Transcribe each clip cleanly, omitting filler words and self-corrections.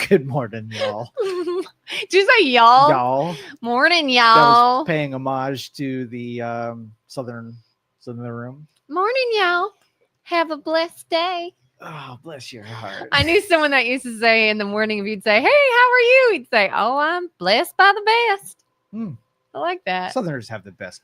Good morning, y'all. Did you say y'all? Y'all. Morning, That y'all. was paying homage to the Southern room. Morning, y'all. Have a blessed day. Oh, bless your heart. I knew someone that used to say in the morning, if you'd say, hey, how are you? He'd say, oh, I'm blessed by the best. I like that. Southerners have the best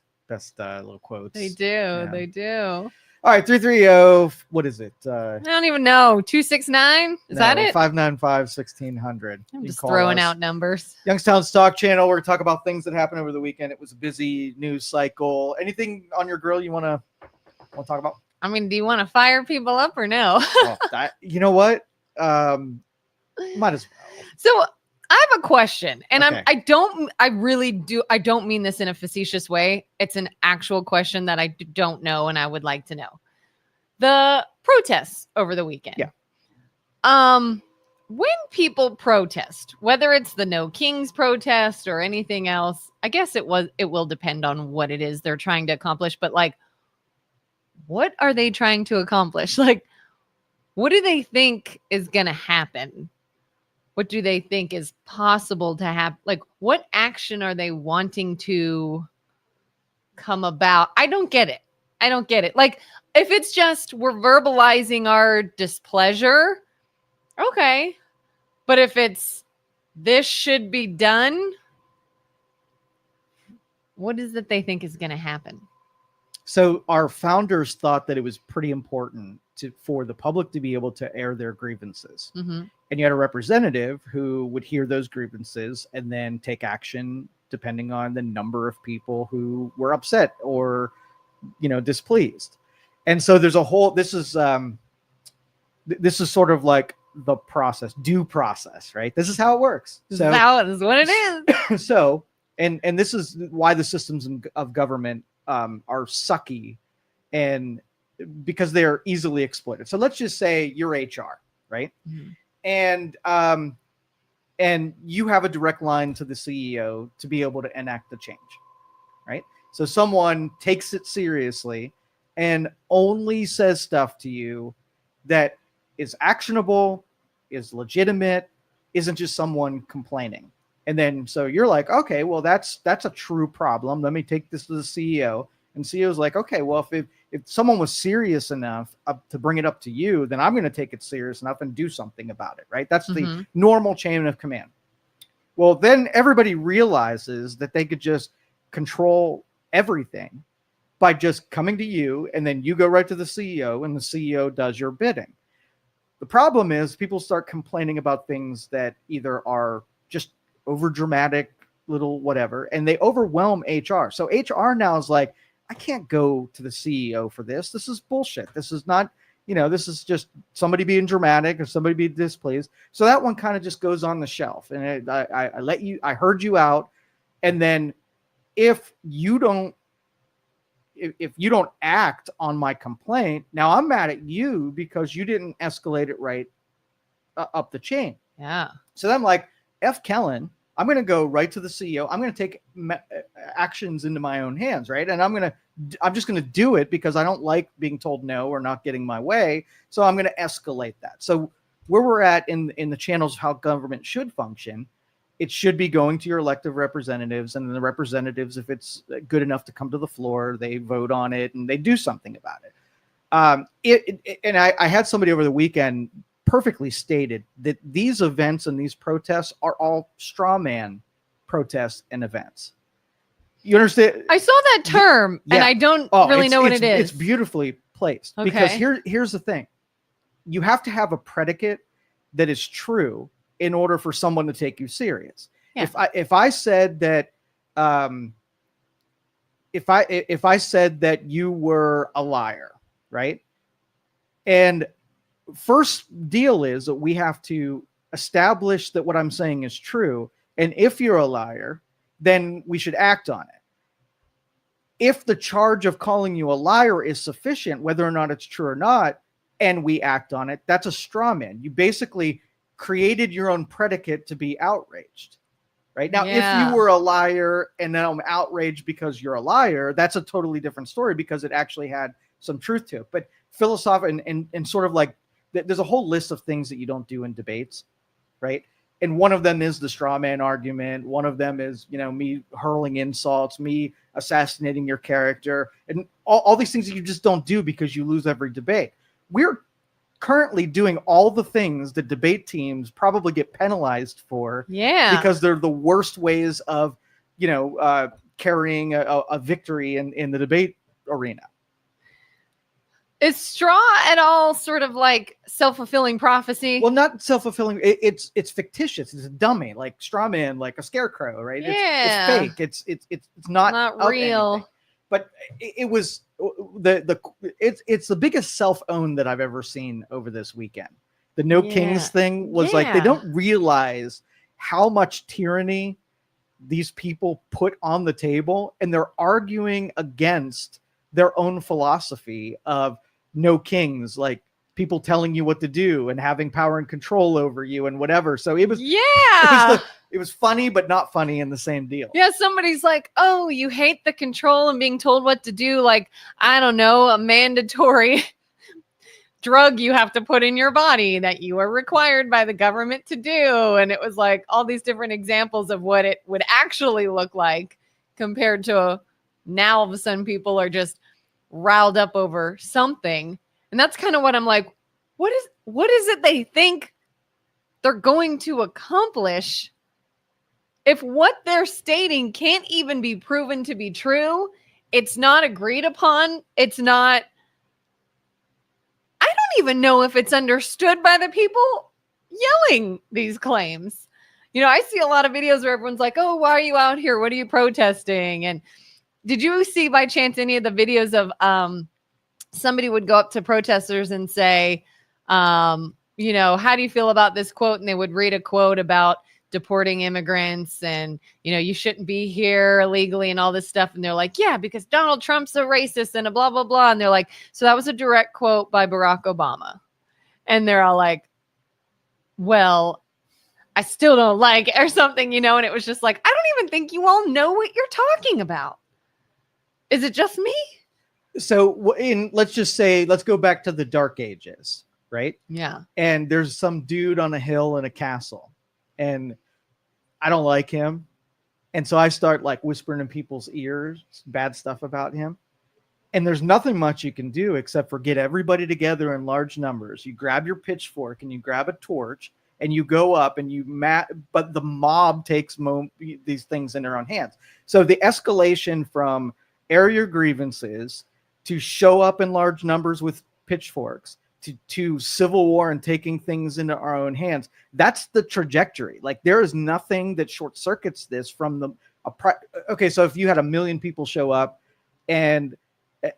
little quotes. They do. Yeah. They do. All right, 330. What is it? I don't even know. 269? Is that it? 595-1600. I'm just throwing out numbers. Youngstown Stock Channel. We're going to talk about things that happened over the weekend. It was a busy news cycle. Anything on your grill you want to talk about? I mean, do you want to fire people up or no? Well, you know what? Might as well. So I have a question, and okay. I don't mean this in a facetious way. It's an actual question that I don't know, and I would like to know. The protests over the weekend. Yeah. When people protest, whether it's the No Kings protest or anything else, I guess it will depend on what it is they're trying to accomplish, but like, what are they trying to accomplish? Like, what do they think is going to happen? What do they think is possible to happen? Like, what action are they wanting to come about? I don't get it. Like, if it's just we're verbalizing our displeasure, okay. But if it's this should be done, what is it they think is going to happen? So our founders thought that it was pretty important for the public to be able to air their grievances. Mm-hmm. And you had a representative who would hear those grievances and then take action depending on the number of people who were upset or, displeased. And so there's a whole, this is sort of like the process, due process, right? This is how it works. So that is what it is. So, and this is why the systems of government are sucky, and because they're easily exploited. So let's just say you're HR, right? Mm-hmm. And you have a direct line to the CEO to be able to enact the change, right? So someone takes it seriously and only says stuff to you that is actionable, is legitimate, isn't just someone complaining. And then, so you're like, okay, well, that's a true problem. Let me take this to the CEO. And CEO's like, okay, well, if someone was serious enough to bring it up to you, then I'm going to take it serious enough and do something about it, right? That's the normal chain of command. Well, then everybody realizes that they could just control everything by just coming to you, and then you go right to the CEO, and the CEO does your bidding. The problem is people start complaining about things that either are just over dramatic little whatever, and they overwhelm HR. So HR now is like, I can't go to the CEO for this. This is bullshit. This is not, this is just somebody being dramatic or somebody being displeased. So that one kind of just goes on the shelf. And I heard you out. And then if you don't act on my complaint, now I'm mad at you because you didn't escalate it right up the chain. Yeah. So then I'm like, F Kelin, I'm going to go right to the CEO. I'm going to take actions into my own hands, right? And I'm just going to do it because I don't like being told no or not getting my way. So I'm going to escalate that. So where we're at in the channels of how government should function, it should be going to your elected representatives, and then the representatives, if it's good enough to come to the floor, they vote on it and they do something about it. And I had somebody over the weekend perfectly stated that these events and these protests are all straw man protests and events. You understand? I saw that term, and I don't really know what it is. It's beautifully placed. Okay. Because here's the thing. You have to have a predicate that is true in order for someone to take you serious. Yeah. If I said that if I said that you were a liar, right? And first deal is that we have to establish that what I'm saying is true. And if you're a liar, then we should act on it. If the charge of calling you a liar is sufficient, whether or not it's true or not, and we act on it, that's a straw man. You basically created your own predicate to be outraged. Right? Now, if you were a liar and then I'm outraged because you're a liar, that's a totally different story because it actually had some truth to it. But philosophical and sort of like, there's a whole list of things that you don't do in debates, right? And one of them is the straw man argument. One of them is, me hurling insults, me assassinating your character, and all these things that you just don't do because you lose every debate. We're currently doing all the things that debate teams probably get penalized for, because they're the worst ways of, carrying a victory in the debate arena. Is straw at all sort of like self-fulfilling prophecy? Well, not self-fulfilling. It's fictitious. It's a dummy, like straw man, like a scarecrow, right? Yeah. It's fake. It's not real. Anything. But it was it's the biggest self-own that I've ever seen over this weekend. The No Kings thing was like, they don't realize how much tyranny these people put on the table, and they're arguing against their own philosophy of no kings, like people telling you what to do and having power and control over you and whatever. So it was it was funny, but not funny in the same deal. Yeah, somebody's like, oh, you hate the control and being told what to do, like, I don't know, a mandatory drug you have to put in your body that you are required by the government to do. And it was like all these different examples of what it would actually look like, compared to now all of a sudden people are just riled up over something. And that's kind of what I'm like, what is it they think they're going to accomplish if what they're stating can't even be proven to be true? It's not agreed upon. It's not, I don't even know if it's understood by the people yelling these claims. I see a lot of videos where everyone's like, oh, why are you out here? What are you protesting? And did you see by chance any of the videos of somebody would go up to protesters and say, how do you feel about this quote? And they would read a quote about deporting immigrants and, you shouldn't be here illegally and all this stuff. And they're like, yeah, because Donald Trump's a racist and a blah, blah, blah. And they're like, so that was a direct quote by Barack Obama. And they're all like, well, I still don't like it or something, and it was just like, I don't even think you all know what you're talking about. Is it just me? So let's go back to the Dark Ages, right? Yeah. And there's some dude on a hill in a castle, and I don't like him. And so I start like whispering in people's ears bad stuff about him. And there's nothing much you can do except for get everybody together in large numbers. You grab your pitchfork and you grab a torch and you go up and but the mob takes these things in their own hands. So the escalation from air your grievances to show up in large numbers with pitchforks to civil war and taking things into our own hands, that's the trajectory. Like, there is nothing that short circuits this from okay, so if you had 1 million people show up and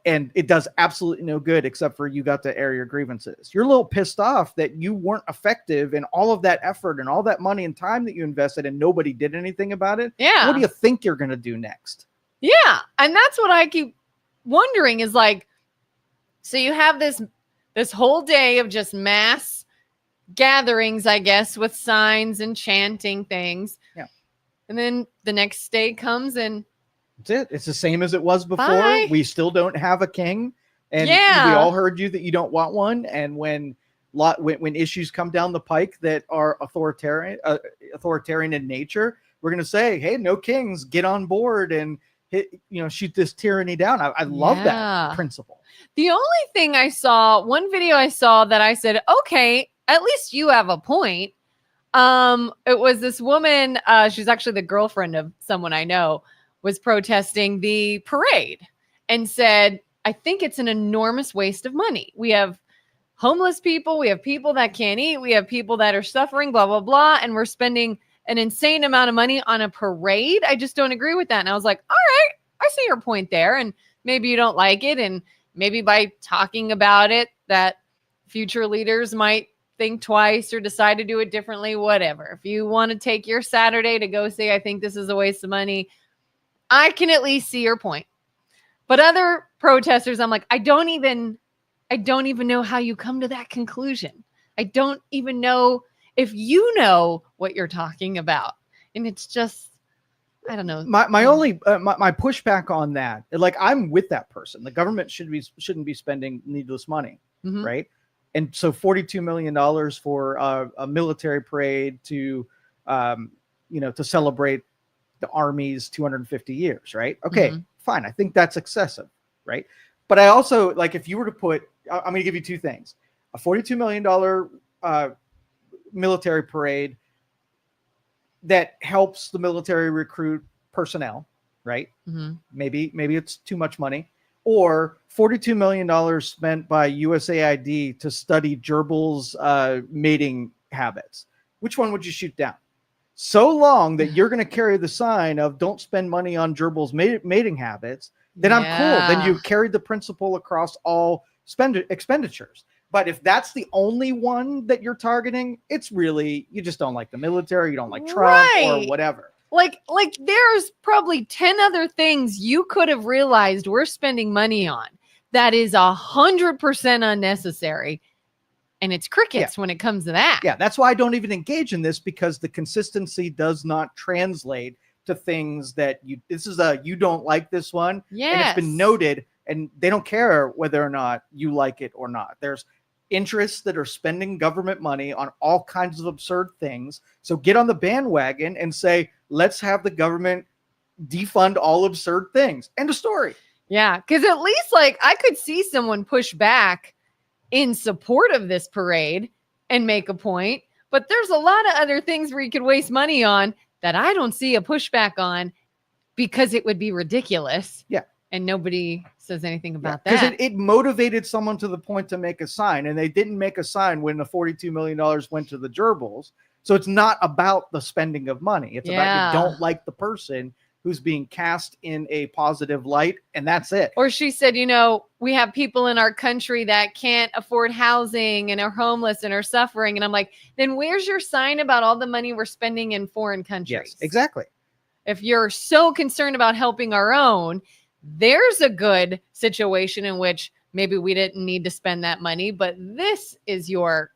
it does absolutely no good except for you got to air your grievances, you're a little pissed off that you weren't effective in all of that effort and all that money and time that you invested and nobody did anything about it. Yeah. What do you think you're going to do next? Yeah. And that's what I keep wondering is like, so you have this whole day of just mass gatherings, I guess, with signs and chanting things. Yeah. And then the next day comes and that's it. It's the same as it was before. Bye. We still don't have a king. And we all heard you that you don't want one. And when issues come down the pike that are authoritarian in nature, we're going to say, hey, no kings, get on board and shoot this tyranny down. I love that principle. The only thing one video I saw that I said, okay, at least you have a point. It was this woman, she's actually the girlfriend of someone I know, was protesting the parade and said, I think it's an enormous waste of money. We have homeless people. We have people that can't eat. We have people that are suffering, blah, blah, blah. And we're spending an insane amount of money on a parade. I just don't agree with that. And I was like, all right, I see your point there. And maybe you don't like it. And maybe by talking about it, that future leaders might think twice or decide to do it differently, whatever. If you want to take your Saturday to go say, I think this is a waste of money, I can at least see your point. But other protesters, I'm like, I don't even know how you come to that conclusion. I don't even know if you know what you're talking about. And it's just, I don't know. My only my pushback on that, like, I'm with that person. The government shouldn't be spending needless money, right? And so $42 million for a military parade to to celebrate the Army's 250 years, right? Okay, fine. I think that's excessive, right? But I also, like, if you were to put, I'm going to give you two things: a $42 million military parade that helps the military recruit personnel, right? Maybe it's too much money. Or $42 million spent by USAID to study gerbils' mating habits. Which one would you shoot down? So long that you're going to carry the sign of "Don't spend money on gerbils' mating habits," then I'm cool. Then you carried the principle across all expenditures. But if that's the only one that you're targeting, it's really, you just don't like the military, you don't like Trump or whatever. Like there's probably 10 other things you could have realized we're spending money on that is 100% unnecessary. And it's crickets when it comes to that. Yeah, that's why I don't even engage in this, because the consistency does not translate to things that you don't like this one. Yes. And it's been noted, and they don't care whether or not you like it or not. There's interests that are spending government money on all kinds of absurd things. So get on the bandwagon and say, let's have the government defund all absurd things. End of story. Yeah, because at least, like, I could see someone push back in support of this parade and make a point. But there's a lot of other things where you could waste money on that I don't see a pushback on, because it would be ridiculous. Yeah. And nobody says anything about that. Because it motivated someone to the point to make a sign, and they didn't make a sign when the $42 million went to the gerbils. So it's not about the spending of money. It's about you don't like the person who's being cast in a positive light, and that's it. Or she said, we have people in our country that can't afford housing and are homeless and are suffering. And I'm like, then where's your sign about all the money we're spending in foreign countries? Yes, exactly. If you're so concerned about helping our own, there's a good situation in which maybe we didn't need to spend that money, but this is your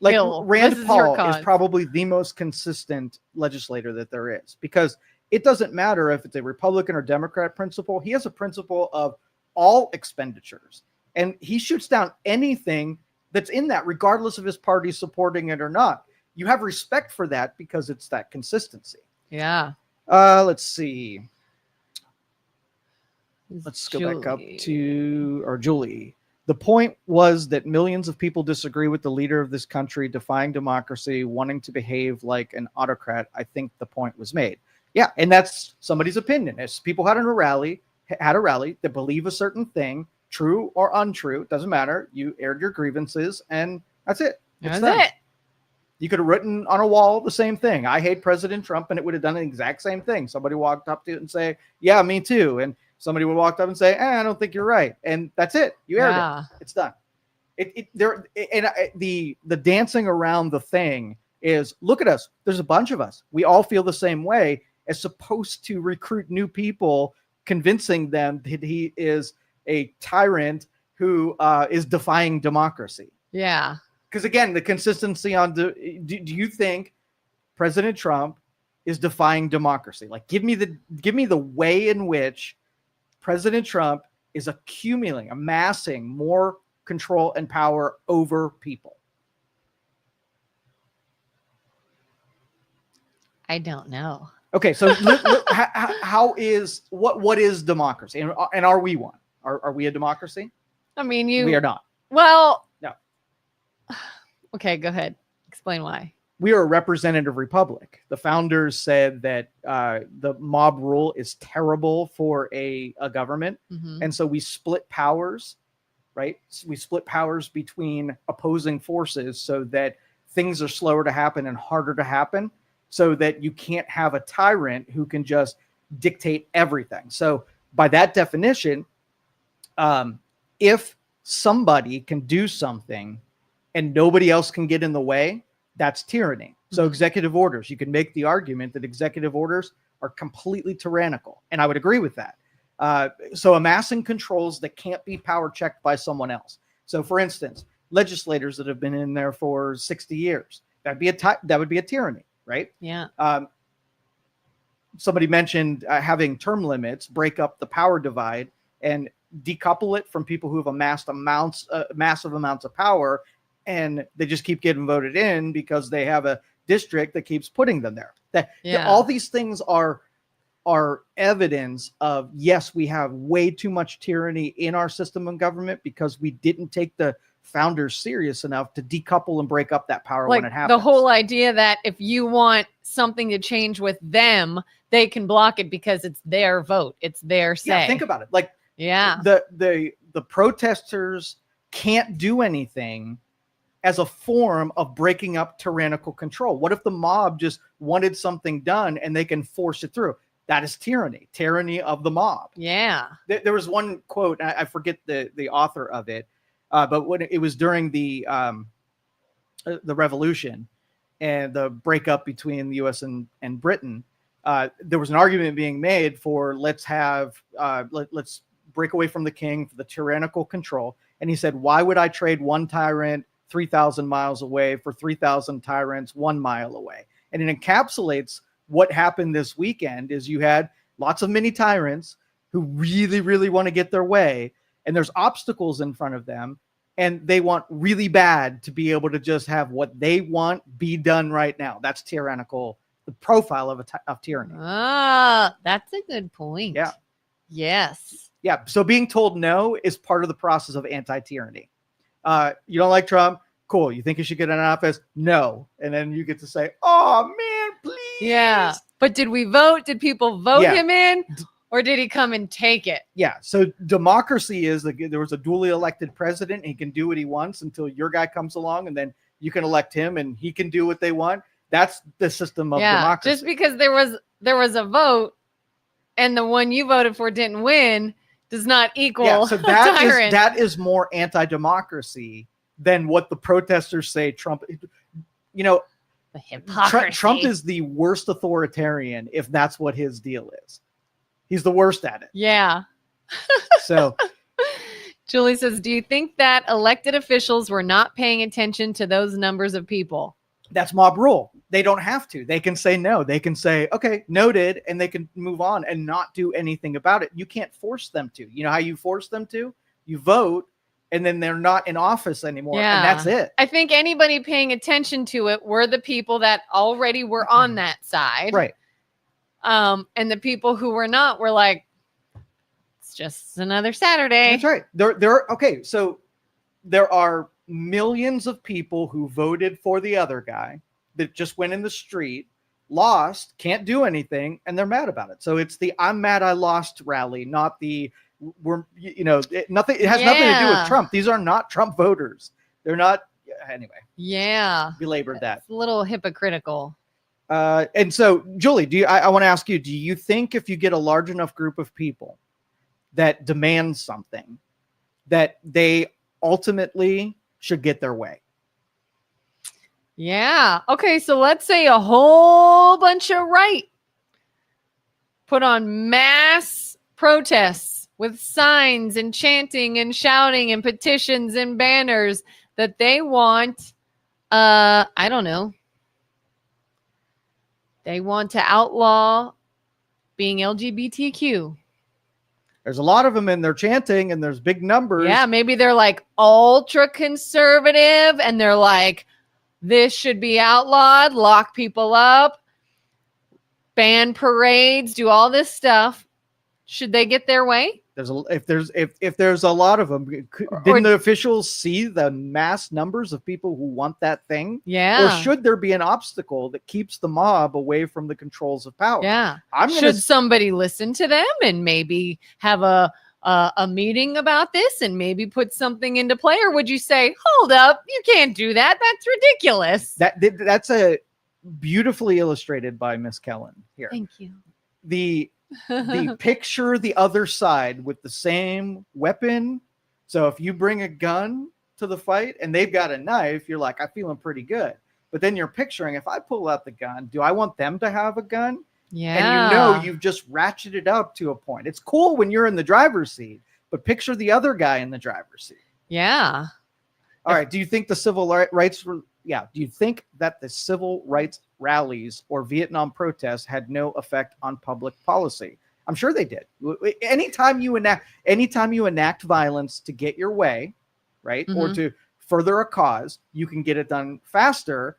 bill. Rand Paul is probably the most consistent legislator that there is, because it doesn't matter if it's a Republican or Democrat principle. He has a principle of all expenditures, and he shoots down anything that's in that, regardless of his party supporting it or not. You have respect for that because it's that consistency. Yeah. Let's see. Let's go back up to Julie. The point was that millions of people disagree with the leader of this country, defying democracy, wanting to behave like an autocrat. I think the point was made. Yeah, and that's somebody's opinion. As people had a rally that believe a certain thing, true or untrue, it doesn't matter. You aired your grievances, and that's it. That's it. You could have written on a wall the same thing. I hate President Trump, and it would have done the exact same thing. Somebody walked up to it and say, yeah, me too. And somebody would walk up and say, I don't think you're right. And that's it. You aired it. It's done. The dancing around the thing is, look at us. There's a bunch of us. We all feel the same way, as supposed to recruit new people, convincing them that he is a tyrant who is defying democracy. Yeah. Because again, the consistency on do you think President Trump is defying democracy? Like, give me the way in which President Trump is amassing more control and power over people. I don't know. Okay, so what is democracy, and are we one? Are we a democracy? I mean, we are not. Well, no. Okay, go ahead. Explain why. We are a representative republic. The founders said that the mob rule is terrible for a government, and so we split powers, right? We split powers between opposing forces so that things are slower to happen and harder to happen, so that you can't have a tyrant who can just dictate everything. So by that definition, if somebody can do something and nobody else can get in the way, that's tyranny. So executive orders, you can make the argument that executive orders are completely tyrannical. And I would agree with that. So amassing controls that can't be power checked by someone else. So for instance, legislators that have been in there for 60 years, that would be a tyranny. Right? Yeah. Somebody mentioned having term limits break up the power divide and decouple it from people who have amassed massive amounts of power, and they just keep getting voted in because they have a district that keeps putting them there. Yeah. All these things are evidence of, yes, we have way too much tyranny in our system of government because we didn't take the founders serious enough to decouple and break up that power Like when it happens. the whole idea that if you want something to change with them, they can block it because it's their vote. It's their say. Yeah, think about it. Like, yeah. The protesters can't do anything as a form of breaking up tyrannical control. What if the mob just wanted something done and they can force it through? That is tyranny of the mob. Yeah. There was one quote, I forget the author of it, but when it was during the revolution and the breakup between the U.S. and Britain, there was an argument being made for let's break away from the king for the tyrannical control. And he said, why would I trade one tyrant 3,000 miles away for 3,000 tyrants 1 mile away? And it encapsulates what happened this weekend. Is you had lots of mini tyrants who really, really want to get their way, and there's obstacles in front of them, and they want really bad to be able to just have what they want be done right now. That's tyrannical, the profile of tyranny. That's a good point. Yeah. Yes. Yeah. So being told no is part of the process of anti-tyranny. You don't like Trump? Cool. You think he should get in office? No. And then you get to say, oh man, please. Yeah. But did we vote? Did people vote Yeah. him in? Or did he come and take it? Yeah. So democracy is there was a duly elected president. He can do what he wants until your guy comes along, and then you can elect him and he can do what they want. That's the system of democracy. Just because there was a vote and the one you voted for didn't win does not equal so a tyrant. that is more anti-democracy than what the protesters say Trump. You know, The hypocrisy. Trump is the worst authoritarian if that's what his deal is. He's the worst at it. Yeah. So Julie says, do you think that elected officials were not paying attention to those numbers of people? that's mob rule. They don't have to. They can say no. They can say, okay, noted, and they can move on and not do anything about it. You can't force them to. You know how you force them to? You vote, and then they're not in office anymore, and that's it. I think anybody paying attention to it were the people that already were on that side. Right. And the people who were not were like, it's just another Saturday. That's right. Okay, so there are millions of people who voted for the other guy that just went in the street, lost, can't do anything, and they're mad about it. So it's the I'm mad I lost rally, not the nothing. It has nothing to do with Trump. These are not Trump voters. They're not. Anyway. Yeah. Belabored that. It's a little hypocritical. And so, Julie, I want to ask you, do you think if you get a large enough group of people that demand something, that they ultimately should get their way? Yeah. Okay. So let's say a whole bunch of right put on mass protests with signs and chanting and shouting and petitions and banners that they want, I don't know. They want to outlaw being LGBTQ. There's a lot of them and they're chanting and there's big numbers. Yeah, maybe they're like ultra conservative and they're like, this should be outlawed, lock people up, ban parades, do all this stuff. Should they get their way? If there's a lot of them, didn't the officials see the mass numbers of people who want that thing? Yeah. Or should there be an obstacle that keeps the mob away from the controls of power? Yeah. Should somebody listen to them and maybe have a meeting about this and maybe put something into play? Or would you say, hold up, you can't do that. That's ridiculous. That's a beautifully illustrated by Miss Kelin here. Thank you. The picture the other side with the same weapon. So if you bring a gun to the fight and they've got a knife, you're like, I'm feeling pretty good. But then you're picturing, if I pull out the gun, do I want them to have a gun? Yeah. And you've just ratcheted up to a point. It's cool when you're in the driver's seat, but picture the other guy in the driver's seat. Yeah. All right. Do you think the civil rights do you think that the civil rights rallies or Vietnam protests had no effect on public policy? I'm sure they did. Anytime you enact violence to get your way, right, or to further a cause, you can get it done faster.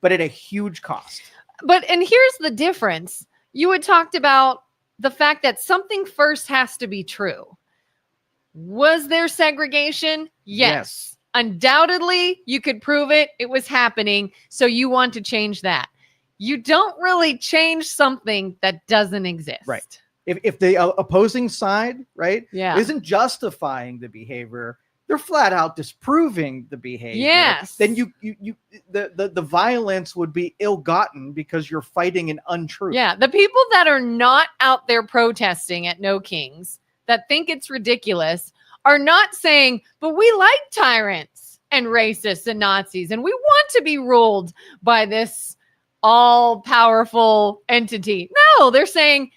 but at a huge cost. And here's the difference. You had talked about the fact that something first has to be true. Was there segregation? Yes. Undoubtedly, you could prove it. It was happening. So you want to change that. You don't really change something that doesn't exist. Right. If the opposing side, right, Yeah. isn't justifying the behavior, they're flat out disproving the behavior. Yes. Then the violence would be ill-gotten because you're fighting an untruth. Yeah. The people that are not out there protesting at No Kings that think it's ridiculous are not saying, but we like tyrants and racists and Nazis, and we want to be ruled by this all-powerful entity. No, they're saying,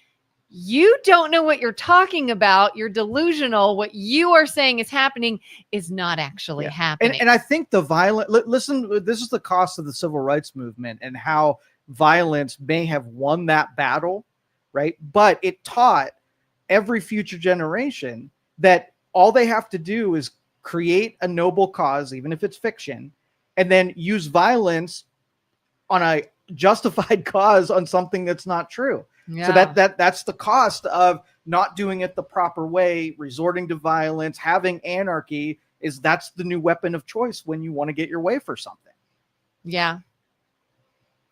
you don't know what you're talking about. You're delusional. What you are saying is happening is not actually happening. And I think the violent, listen, this is the cost of the civil rights movement and how violence may have won that battle, right? But it taught every future generation that all they have to do is create a noble cause, even if it's fiction, and then use violence on a justified cause on something that's not true. Yeah. So that's the cost of not doing it the proper way, resorting to violence, having anarchy. That's the new weapon of choice when you want to get your way for something. Yeah.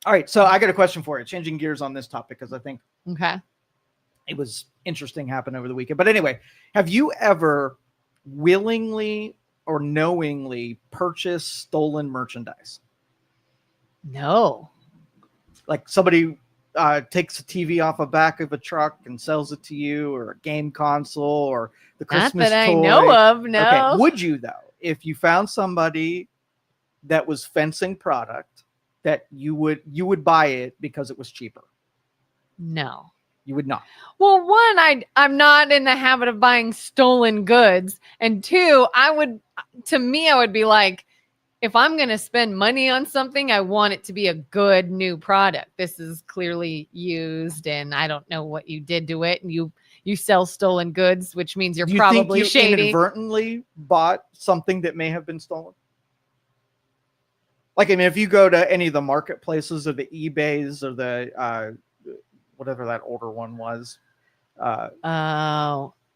All right. So I got a question for you, changing gears on this topic, because I think it was interesting happened over the weekend. But anyway, have you ever willingly or knowingly purchased stolen merchandise? No. Like somebody takes a TV off the back of a truck and sells it to you, or a game console, or the Christmas Not that toy. I know of, no. Okay. Would you, though, if you found somebody that was fencing product, that you would buy it because it was cheaper? No. You would not. Well, one, I'm not in the habit of buying stolen goods. And two, I would be like, if I'm going to spend money on something, I want it to be a good new product. This is clearly used, and I don't know what you did to it. And you sell stolen goods, which means you're probably think you shady. Inadvertently bought something that may have been stolen? Like, I mean, if you go to any of the marketplaces or the eBays or the whatever that older one was. I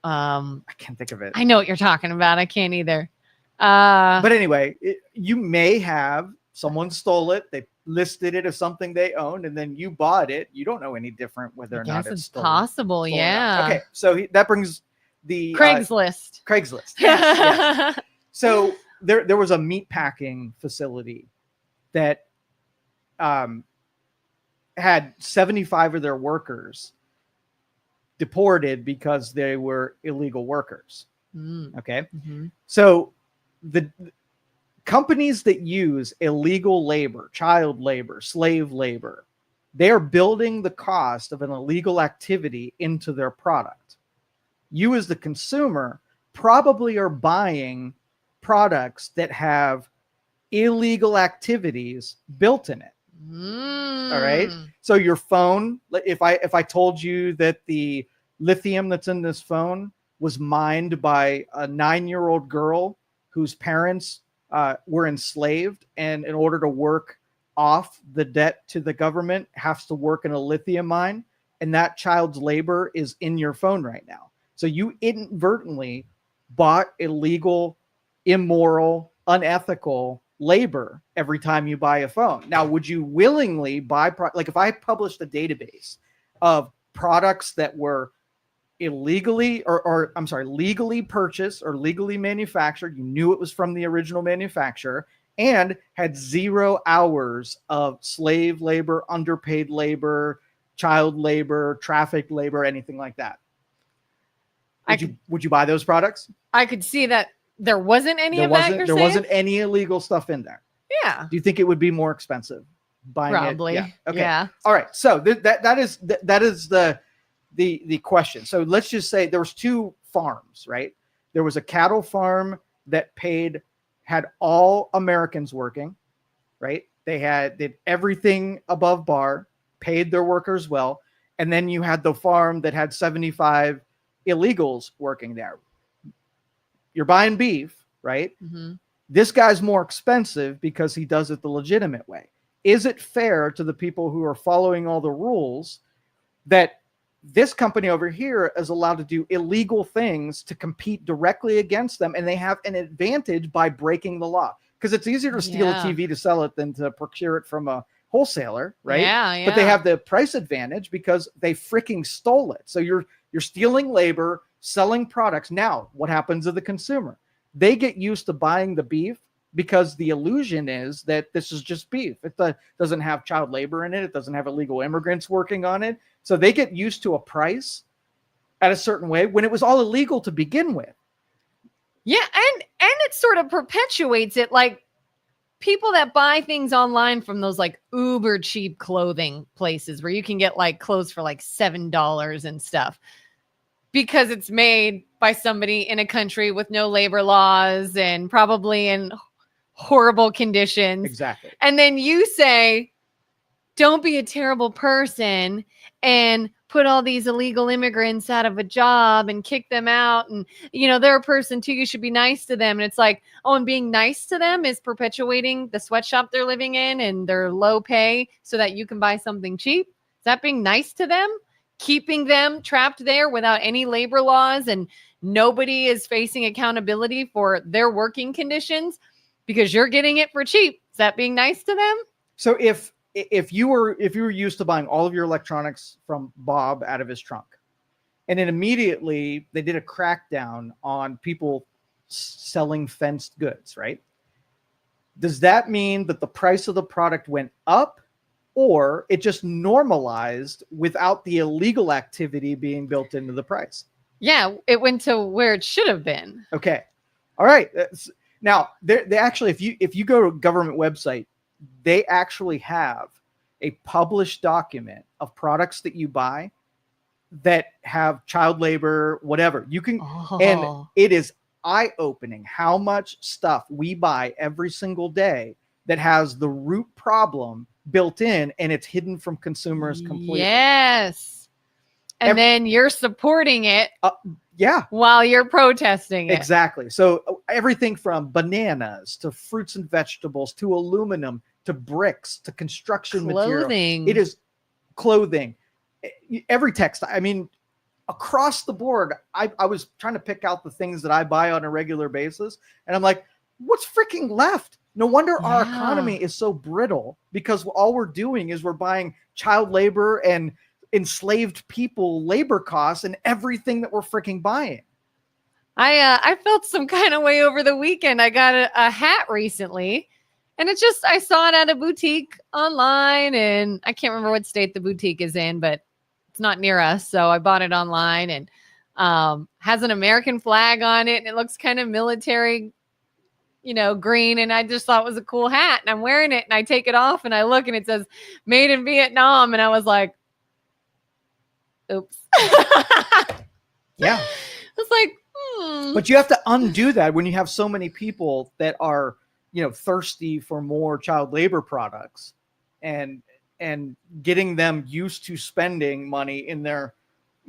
can't think of it. I know what you're talking about. I can't either. But anyway, you may have someone stole it. They listed it as something they owned, and then you bought it. You don't know any different whether or not it's stolen. Possible. Stolen. Yeah. Okay. So that brings the Craigslist. Craigslist. Yes. So there was a meat packing facility that had 75 of their workers deported because they were illegal workers. Okay. Mm-hmm. So the companies that use illegal labor, child labor, slave labor, they are building the cost of an illegal activity into their product. You as the consumer probably are buying products that have illegal activities built in it. All right. So your phone, if I told you that the lithium that's in this phone was mined by a 9-year-old girl whose parents were enslaved, and in order to work off the debt to the government has to work in a lithium mine, and that child's labor is in your phone right now. So you inadvertently bought illegal, immoral, unethical labor every time you buy a phone. Now, would you willingly buy like if I published a database of products that were illegally or I'm sorry, legally purchased or legally manufactured, you knew it was from the original manufacturer, and had 0 hours of slave labor, underpaid labor, child labor, traffic labor, anything like that, would you buy those products? I could see that there wasn't any of that. There wasn't any illegal stuff in there. Yeah. Do you think it would be more expensive buying Probably. it? Yeah. Okay. Yeah. All right. So that is the question. So let's just say there was 2 farms, right? There was a cattle farm that had all Americans working, right? They did everything above bar, paid their workers well. And then you had the farm that had 75 illegals working there. You're buying beef, right? Mm-hmm. This guy's more expensive because he does it the legitimate way. is it fair to the people who are following all the rules that this company over here is allowed to do illegal things to compete directly against them, and they have an advantage by breaking the law? Because it's easier to steal a TV to sell it than to procure it from a wholesaler, right? Yeah. But they have the price advantage because they freaking stole it. So you're stealing labor, selling products. Now, what happens to the consumer? They get used to buying the beef because the illusion is that this is just beef. It doesn't have child labor in it. It doesn't have illegal immigrants working on it. So they get used to a price at a certain way when it was all illegal to begin with. Yeah, and it sort of perpetuates it. Like, people that buy things online from those like uber cheap clothing places where you can get like clothes for like $7 and stuff because it's made by somebody in a country with no labor laws and probably in horrible conditions. Exactly. And then you say, don't be a terrible person and put all these illegal immigrants out of a job and kick them out. And, they're a person too. You should be nice to them. And it's like, oh, and being nice to them is perpetuating the sweatshop they're living in and their low pay so that you can buy something cheap. Is that being nice to them? Keeping them trapped there without any labor laws and nobody is facing accountability for their working conditions because you're getting it for cheap. Is that being nice to them? So if you were used to buying all of your electronics from Bob out of his trunk, and then immediately they did a crackdown on people selling fenced goods, right? Does that mean that the price of the product went up, or it just normalized without the illegal activity being built into the price? Yeah, it went to where it should have been. Okay. All right. Now, they actually, if you go to a government website, they actually have a published document of products that you buy that have child labor, whatever. You can, and it is eye-opening how much stuff we buy every single day that has the root problem built in, and it's hidden from consumers completely. Yes. And then you're supporting it. Yeah. While you're protesting it. Exactly. So everything from bananas to fruits and vegetables to aluminum to bricks to construction material. It is clothing. Every textile. I mean, across the board, I was trying to pick out the things that I buy on a regular basis. And I'm like, what's freaking left? No wonder our economy is so brittle, because all we're doing is we're buying child labor and enslaved people labor costs and everything that we're freaking buying. I felt some kind of way over the weekend. I got a hat recently, and it's just, I saw it at a boutique online, and I can't remember what state the boutique is in, but it's not near us. So I bought it online, and has an American flag on it, and it looks kind of military, green. And I just thought it was a cool hat, and I'm wearing it, and I take it off and I look and it says made in Vietnam. And I was like, oops. Yeah. It's like, But you have to undo that when you have so many people that are, thirsty for more child labor products and getting them used to spending money in their,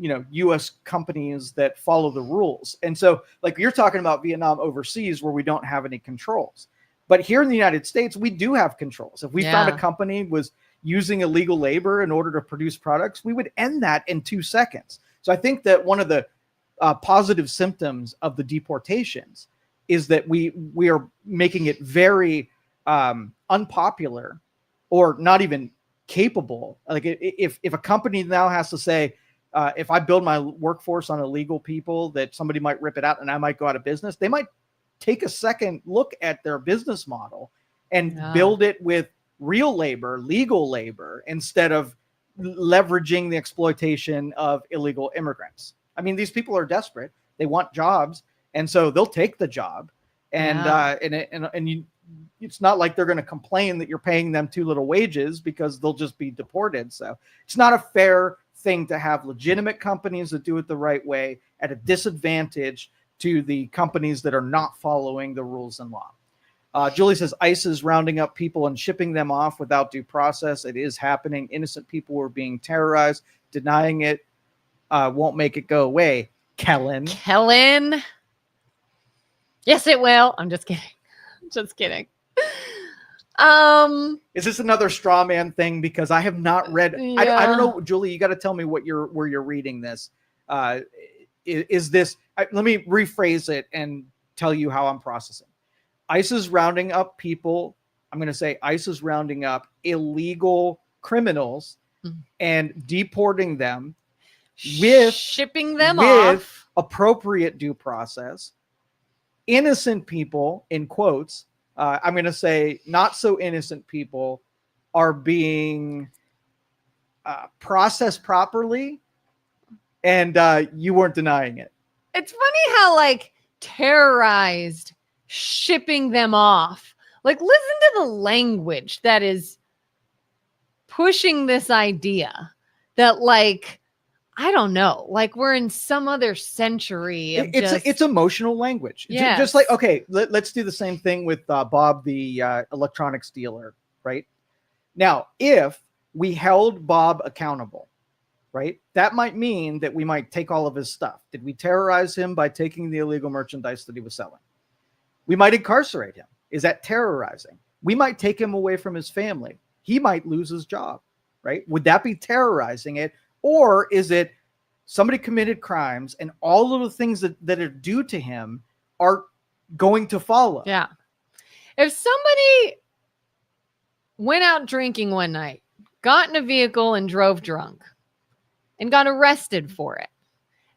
U.S. companies that follow the rules. And so, like, you're talking about Vietnam overseas where we don't have any controls. But here in the United States, we do have controls. If we found a company was using illegal labor in order to produce products, we would end that in 2 seconds. So I think that one of the positive symptoms of the deportations is that we are making it very unpopular or not even capable. Like if a company now has to say, if I build my workforce on illegal people, that somebody might rip it out and I might go out of business, they might take a second look at their business model and build it with real labor, legal labor, instead of leveraging the exploitation of illegal immigrants. I mean, these people are desperate. They want jobs, and so they'll take the job. And it's not like they're going to complain that you're paying them too little wages, because they'll just be deported. So it's not a fair thing to have legitimate companies that do it the right way at a disadvantage to the companies that are not following the rules and law. Julie says ICE is rounding up people and shipping them off without due process. It is happening. Innocent people were being terrorized. Denying it won't make it go away. Kelin. Yes, it will. I'm just kidding. Just kidding. Is this another straw man thing? Because I have not read. I don't know, Julie. You got to tell me where you're reading this. Is this? Let me rephrase it and tell you how I'm processing. ICE is rounding up people. I'm going to say ICE is rounding up illegal criminals and deporting them with shipping them off, appropriate due process. Innocent people, in quotes, I'm going to say not so innocent people, are being processed properly, and you weren't denying it. It's funny how like terrorized, shipping them off. Like, listen to the language that is pushing this idea that, like, I don't know, like we're in some other century. It's emotional language. Yes. Just like, okay, let's do the same thing with Bob, the electronics dealer, right? Now, if we held Bob accountable, right, that might mean that we might take all of his stuff. Did we terrorize him by taking the illegal merchandise that he was selling? We might incarcerate him. Is that terrorizing? We might take him away from his family. He might lose his job, right? Would that be terrorizing it? Or is it somebody committed crimes and all of the things that are due to him are going to follow? Yeah. If somebody went out drinking one night, got in a vehicle and drove drunk and got arrested for it,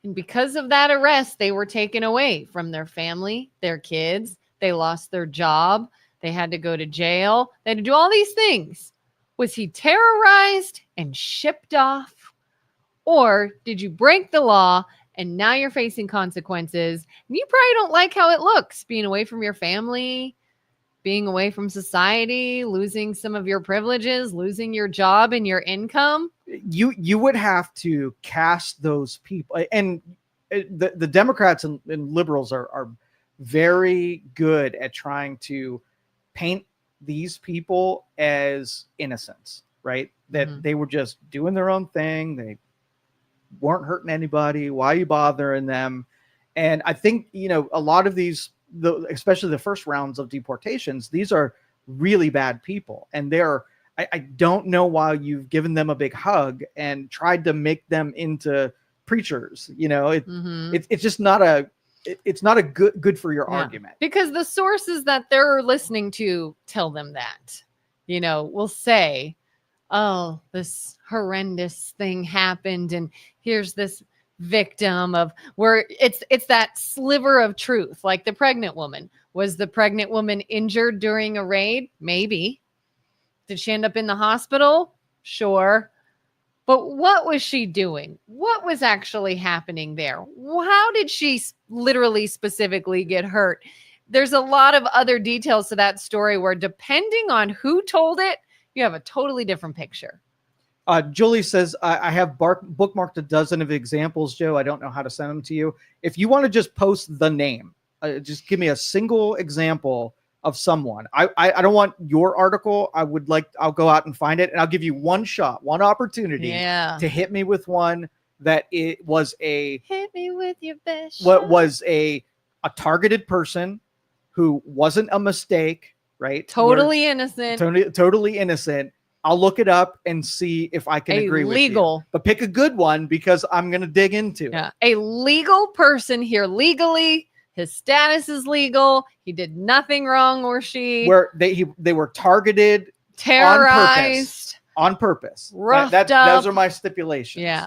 and because of that arrest, they were taken away from their family, their kids, they lost their job, they had to go to jail, they had to do all these things. Was he terrorized and shipped off? Or did you break the law and now you're facing consequences? And you probably don't like how it looks, being away from your family, being away from society, losing some of your privileges, losing your job and your income. You would have to cast those people. And the Democrats and liberals are very good at trying to paint these people as innocents, right? That they were just doing their own thing. They weren't hurting anybody. Why are you bothering them? And I think, a lot of these, especially the first rounds of deportations, these are really bad people. And I don't know why you've given them a big hug and tried to make them into preachers. It's just not it's not a good for your argument. Because the sources that they're listening to tell them that, will say, oh, this horrendous thing happened, and here's this victim of where it's that sliver of truth. Like the pregnant woman. Was the pregnant woman injured during a raid? Maybe. Did she end up in the hospital? Sure. But what was she doing? What was actually happening there? How did she literally specifically get hurt? There's a lot of other details to that story where, depending on who told it, you have a totally different picture. Julie says, I have bookmarked a dozen of examples, Joe. I don't know how to send them to you. If you want to just post the name, just give me a single example of someone. I don't want your article. I'll go out and find it, and I'll give you one shot, one opportunity to hit me with one that it was hit me with your best what was a targeted person who wasn't a mistake, right? Totally innocent. Totally innocent. I'll look it up and see if I can agree with you. But pick a good one, because I'm going to dig into it. A legal person here legally. His status is legal. He did nothing wrong, or she. Where they were targeted, terrorized, on purpose. Roughed up. Those are my stipulations. Yeah.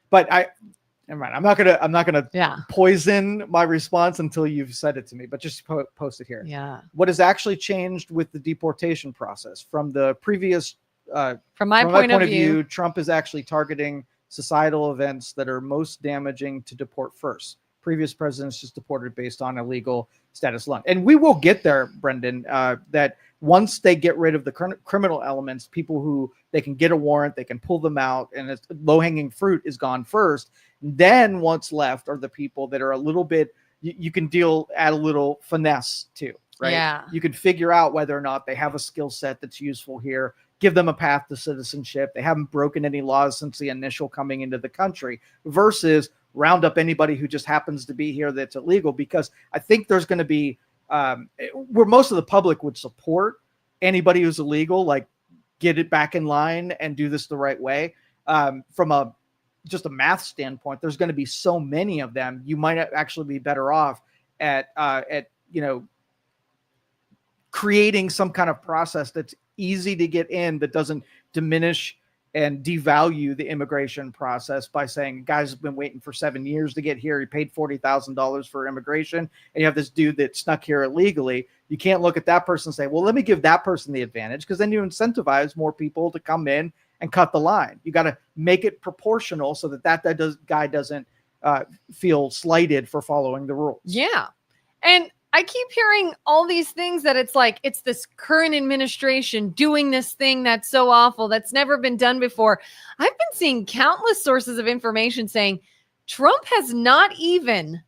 But I'm not gonna poison my response until you've said it to me. But just post it here. Yeah. What has actually changed with the deportation process from the previous? From my point of view, Trump is actually targeting societal events that are most damaging to deport first. Previous presidents just deported based on illegal status alone. And we will get there, Brendan, that once they get rid of the criminal elements, people who they can get a warrant, they can pull them out, and it's low-hanging fruit is gone first. Then what's left are the people that are a little bit, you can add a little finesse to, right? Yeah. You can figure out whether or not they have a skill set that's useful here, give them a path to citizenship. They haven't broken any laws since the initial coming into the country, versus round up anybody who just happens to be here that's illegal. Because I think there's going to be where most of the public would support anybody who's illegal, like get it back in line and do this the right way. From just a math standpoint, there's going to be so many of them. You might actually be better off at creating some kind of process that's easy to get in, that doesn't diminish and devalue the immigration process by saying, guys have been waiting for 7 years to get here. He paid $40,000 for immigration, and you have this dude that snuck here illegally. You can't look at that person and say, well, let me give that person the advantage, because then you incentivize more people to come in and cut the line. You got to make it proportional so that guy doesn't feel slighted for following the rules. Yeah. And I keep hearing all these things that it's like, it's this current administration doing this thing that's so awful, that's never been done before. I've been seeing countless sources of information saying Trump has not even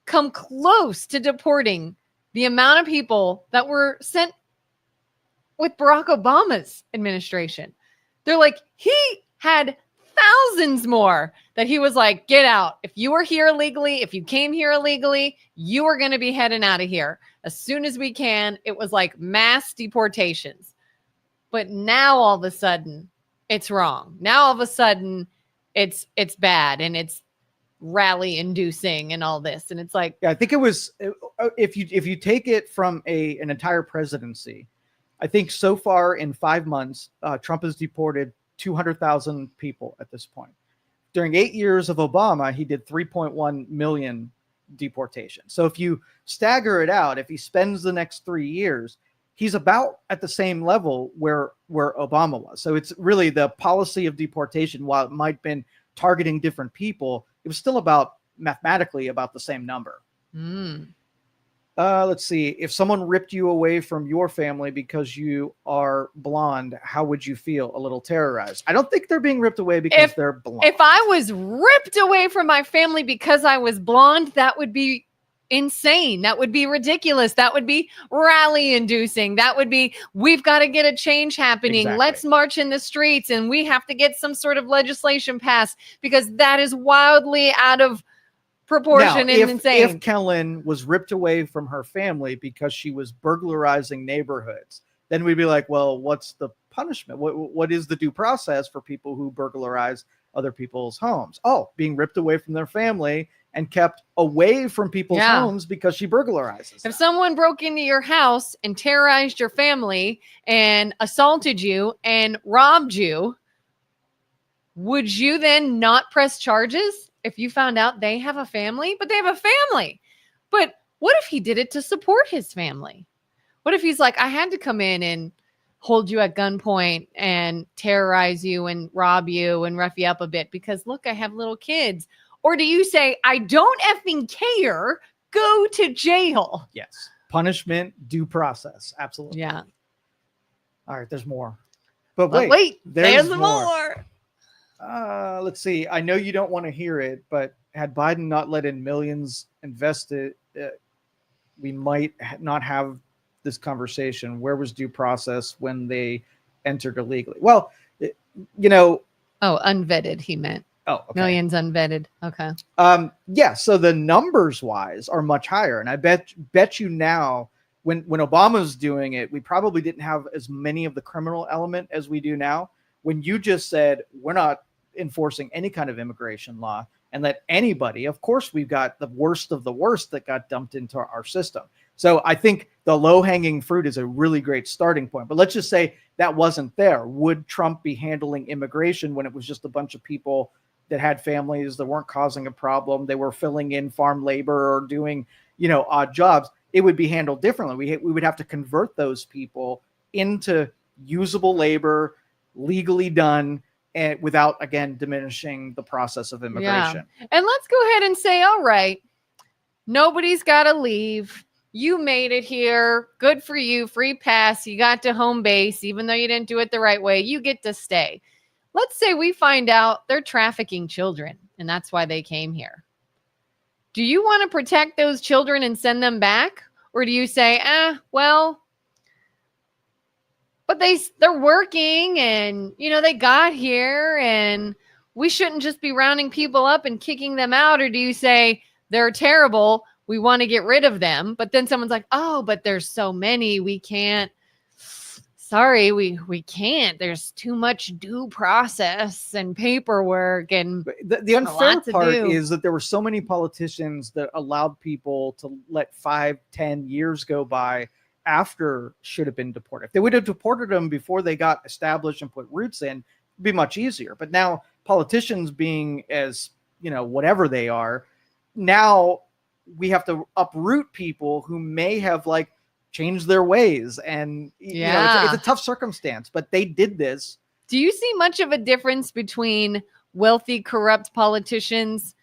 come close to deporting the amount of people that were sent with Barack Obama's administration. They're like, he had thousands more that he was like, get out. If you were here illegally, if you came here illegally, you are going to be heading out of here as soon as we can. It was like mass deportations. But now all of a sudden it's wrong. Now all of a sudden it's bad, and it's rally inducing and all this. And it's like, yeah, I think it was, if you take it from an entire presidency, I think so far in 5 months, Trump has deported 200,000 people at this point. During 8 years of Obama, he did 3.1 million deportations. So if you stagger it out, if he spends the next 3 years, he's about at the same level where Obama was. So it's really the policy of deportation, while it might have been targeting different people, it was still mathematically about the same number. Let's see. If someone ripped you away from your family because you are blonde, how would you feel? A little terrorized. I don't think they're being ripped away because they're blonde. If I was ripped away from my family because I was blonde, that would be insane. That would be ridiculous. That would be rally inducing. That would be, we've got to get a change happening. Exactly. Let's march in the streets, and we have to get some sort of legislation passed, because that is wildly out of proportion and insane. If Kelin was ripped away from her family because she was burglarizing neighborhoods, then we'd be like, well, what's the punishment? What is the due process for people who burglarize other people's homes? Oh, being ripped away from their family and kept away from people's homes because she burglarizes them. If someone broke into your house and terrorized your family and assaulted you and robbed you, would you then not press charges if you found out they have a family? But they have a family. But what if he did it to support his family? What if he's like, I had to come in and hold you at gunpoint and terrorize you and rob you and rough you up a bit because, look, I have little kids? Or do you say, I don't effing care, go to jail? Yes. Punishment, due process. Absolutely. Yeah. All right, there's more. But wait, there's more. more. Let's see. I know you don't want to hear it, but had Biden not let in millions invested, we might not have this conversation. Where was due process when they entered illegally? Well, Oh, unvetted, he meant. Oh, okay. Millions unvetted. Okay. Yeah. So the numbers wise are much higher. And I bet you now when Obama's doing it, we probably didn't have as many of the criminal element as we do now. When you just said, we're not enforcing any kind of immigration law and let anybody, of course, we've got the worst of the worst that got dumped into our system. So I think the low hanging fruit is a really great starting point, but let's just say that wasn't there. Would Trump be handling immigration when it was just a bunch of people that had families that weren't causing a problem? They were filling in farm labor or doing, odd jobs. It would be handled differently. We would have to convert those people into usable labor, legally done, and without, again, diminishing the process of immigration. Yeah. And let's go ahead and say, all right, nobody's got to leave. You made it here. Good for you. Free pass. You got to home base, even though you didn't do it the right way. You get to stay. Let's say we find out they're trafficking children, and that's why they came here. Do you want to protect those children and send them back? Or do you say, well, but they're working and, they got here and we shouldn't just be rounding people up and kicking them out? Or do you say they're terrible, we want to get rid of them. But then someone's like, oh, but there's so many. We can't. Sorry, we can't. There's too much due process and paperwork. And the unfair lot to part do. is that there were so many politicians that allowed people to let 5-10 years go by after should have been deported. If they would have deported them before they got established and put roots in, it'd be much easier. But now politicians being as, whatever they are, now we have to uproot people who may have like changed their ways. And it's a tough circumstance, but they did this. Do you see much of a difference between wealthy, corrupt politicians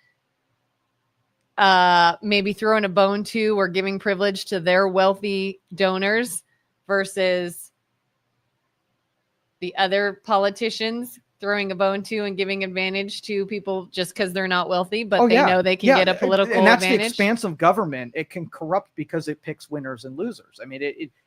maybe throwing a bone to or giving privilege to their wealthy donors versus the other politicians throwing a bone to and giving advantage to people just because they're not wealthy, but know they can get a political and that's advantage? The expanse of government. It can corrupt because it picks winners and losers. I mean,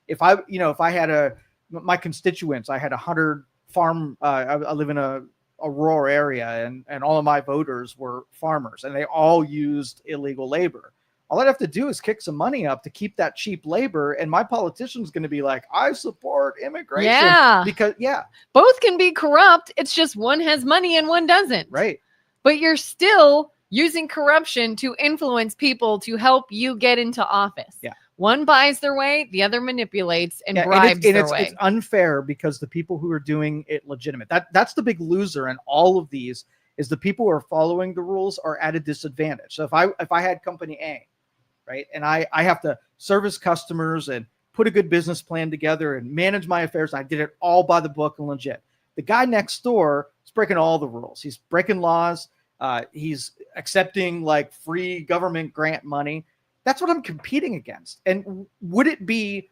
if I had my constituents, I had 100 farm. I live in a rural area, and all of my voters were farmers, and they all used illegal labor. All I'd have to do is kick some money up to keep that cheap labor, and my politician's going to be like, I support immigration. Yeah. Because, both can be corrupt. It's just one has money and one doesn't. Right. But you're still using corruption to influence people to help you get into office. Yeah. One buys their way, the other manipulates and bribes their way. It's unfair because the people who are doing it legitimate, that's the big loser in all of these, is the people who are following the rules are at a disadvantage. So if I had company A, right, and I have to service customers and put a good business plan together and manage my affairs, I did it all by the book and legit. The guy next door is breaking all the rules. He's breaking laws. He's accepting like free government grant money. That's what I'm competing against. And would it be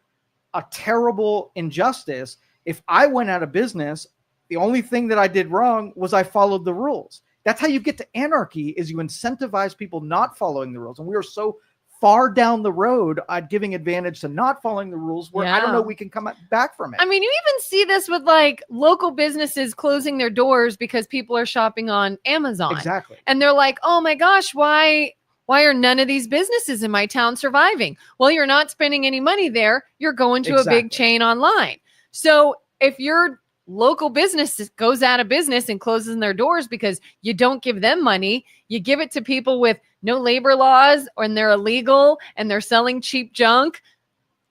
a terrible injustice if I went out of business? The only thing that I did wrong was I followed the rules. That's how you get to anarchy, is you incentivize people not following the rules. And we are so far down the road at giving advantage to not following the rules where I don't know we can come back from it. I mean, you even see this with like local businesses closing their doors because people are shopping on Amazon. Exactly. And they're like, oh my gosh, why are none of these businesses in my town surviving? Well, you're not spending any money there. You're going to a big chain online. So if your local business goes out of business and closes their doors because you don't give them money, you give it to people with no labor laws, and they're illegal and they're selling cheap junk.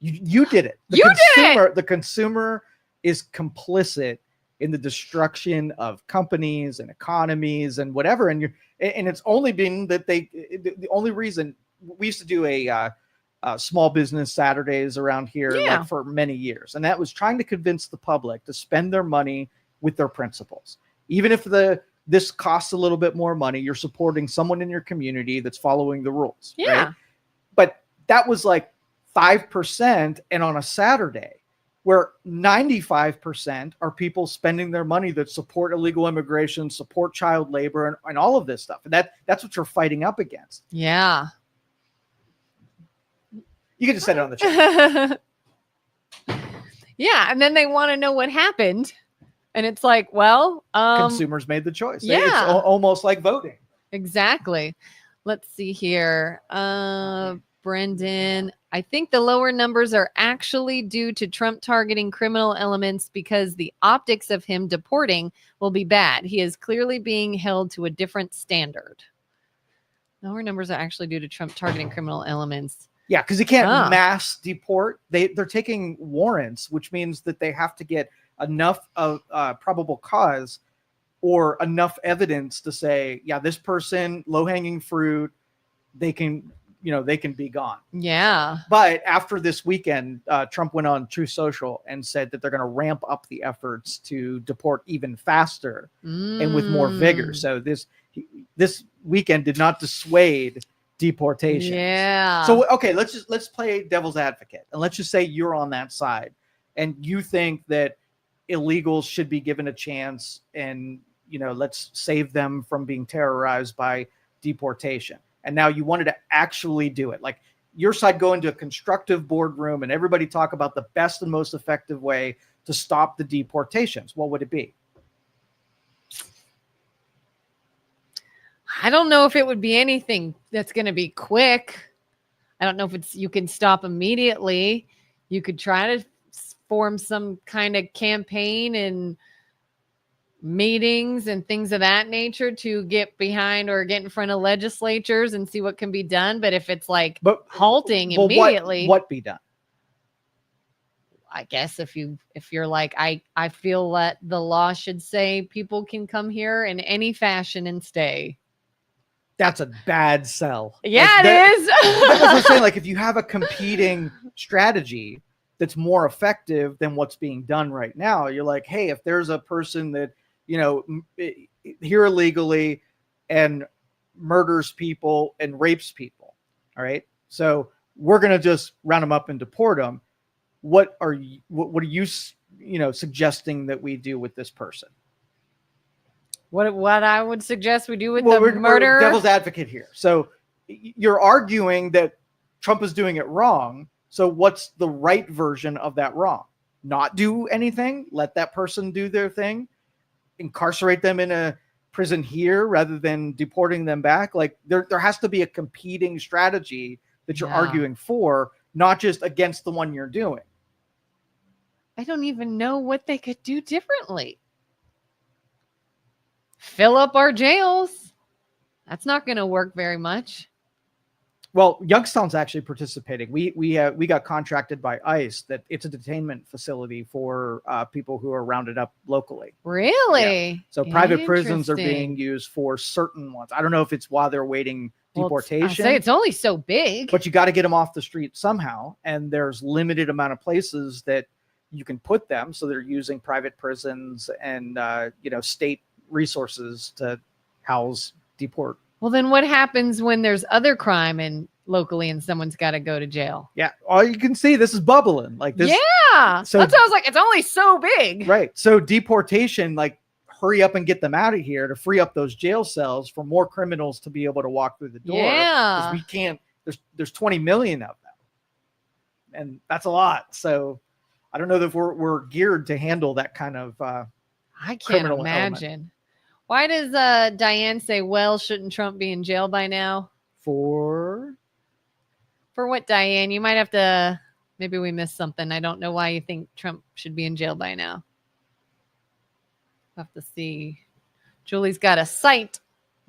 You did it. The consumer is complicit in the destruction of companies and economies and whatever. And it's only been that the only reason we used to do a small business Saturdays around here like for many years. And that was trying to convince the public to spend their money with their principles. Even if this costs a little bit more money, you're supporting someone in your community that's following the rules. Yeah. Right? But that was like 5%. And on a Saturday, where 95% are people spending their money that support illegal immigration, support child labor, and all of this stuff. And that's what you're fighting up against. Yeah. You can just set it on the chat. Yeah. And then they want to know what happened. And it's like, well, consumers made the choice. Yeah. It's almost like voting. Exactly. Let's see here. Brendan, I think the lower numbers are actually due to Trump targeting criminal elements because the optics of him deporting will be bad. He is clearly being held to a different standard. Lower numbers are actually due to Trump targeting criminal elements. Yeah, because you can't mass deport. They're taking warrants, which means that they have to get enough of probable cause or enough evidence to say, yeah, this person, low-hanging fruit, they can be gone. Yeah. But after this weekend, Trump went on Truth Social and said that they're going to ramp up the efforts to deport even faster and with more vigor. So this weekend did not dissuade deportation. Yeah. So okay, let's play devil's advocate, and let's just say you're on that side, and you think that illegals should be given a chance, and let's save them from being terrorized by deportation. And now you wanted to actually do it, like your side go into a constructive boardroom and everybody talk about the best and most effective way to stop the deportations. What would it be? I don't know if it would be anything that's going to be quick. I don't know if you can stop immediately. You could try to form some kind of campaign and meetings and things of that nature to get behind or get in front of legislatures and see what can be done. But if it's like halting immediately, what be done? I guess if you're like, I feel that the law should say people can come here in any fashion and stay. That's a bad sell. Yeah, it is. That's what I'm saying. Like, if you have a competing strategy that's more effective than what's being done right now, you're like, hey, if there's a person that, here illegally and murders people and rapes people, all right, so we're going to just round them up and deport them. What are you suggesting that we do with this person? What I would suggest we do with the murder. We're devil's advocate here. So you're arguing that Trump is doing it wrong. So what's the right version of that wrong? Not do anything, let that person do their thing, incarcerate them in a prison here rather than deporting them back. Like there has to be a competing strategy that you're arguing for, not just against the one you're doing. I don't even know what they could do differently. Fill up our jails. That's not going to work very much. Well, Youngstown's actually participating. We got contracted by ICE that it's a detainment facility for people who are rounded up locally. Really? Yeah. So private prisons are being used for certain ones. I don't know if it's while they're waiting deportation. I say it's only so big. But you got to get them off the street somehow, and there's limited amount of places that you can put them. So they're using private prisons and state resources to house deport. Well, then what happens when there's other crime locally and someone's got to go to jail? Yeah. All you can see, this is bubbling like this. Yeah. So that's why I was like, it's only so big. Right. So deportation, like hurry up and get them out of here to free up those jail cells for more criminals to be able to walk through the door. Yeah. We can't, there's 20 million of them. And that's a lot. So I don't know if we're geared to handle that kind of I can't imagine. Element. Why does Diane say, well, shouldn't Trump be in jail by now? For what, Diane? You might have to, maybe we missed something. I don't know why you think Trump should be in jail by now. Have to see. Julie's got a site.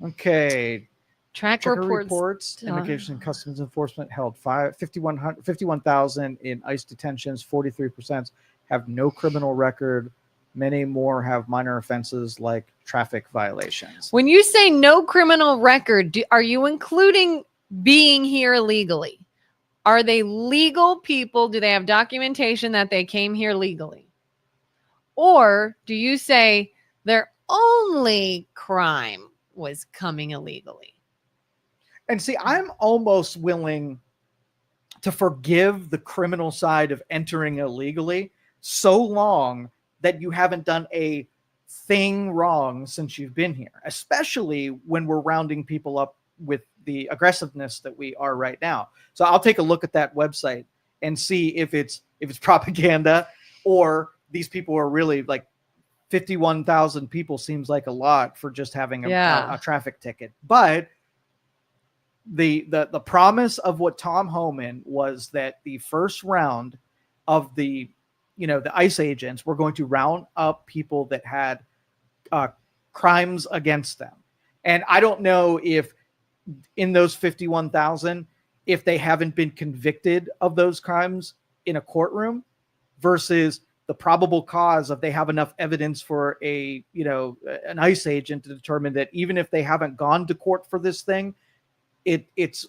Okay. Tracker reports. Immigration and Customs Enforcement held 51,000 in ICE detentions. 43% have no criminal record. Many more have minor offenses like traffic violations. When you say no criminal record, are you including being here illegally? Are they legal people? Do they have documentation that they came here legally? Or do you say their only crime was coming illegally? And see, I'm almost willing to forgive the criminal side of entering illegally so long that you haven't done a thing wrong since you've been here, especially when we're rounding people up with the aggressiveness that we are right now. So I'll take a look at that website and see if it's propaganda or these people are really like 51,000 people seems like a lot for just having a traffic ticket. But the promise of what Tom Homan was that the first round of the ICE agents were going to round up people that had crimes against them. And I don't know if in those 51,000, if they haven't been convicted of those crimes in a courtroom versus the probable cause of they have enough evidence for an ICE agent to determine that even if they haven't gone to court for this thing, it's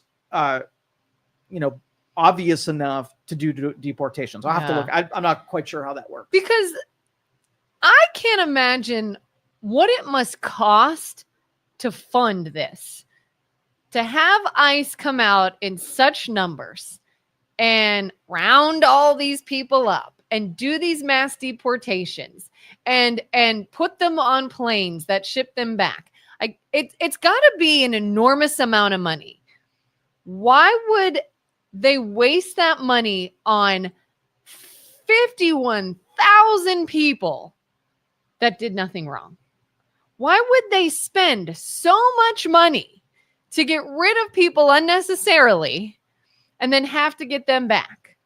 obvious enough to do deportations. I'll have to look. I'm not quite sure how that works. Because I can't imagine what it must cost to fund this. To have ICE come out in such numbers and round all these people up and do these mass deportations and put them on planes that ship them back. It's got to be an enormous amount of money. Why would they waste that money on 51,000 people that did nothing wrong? Why would they spend so much money to get rid of people unnecessarily and then have to get them back.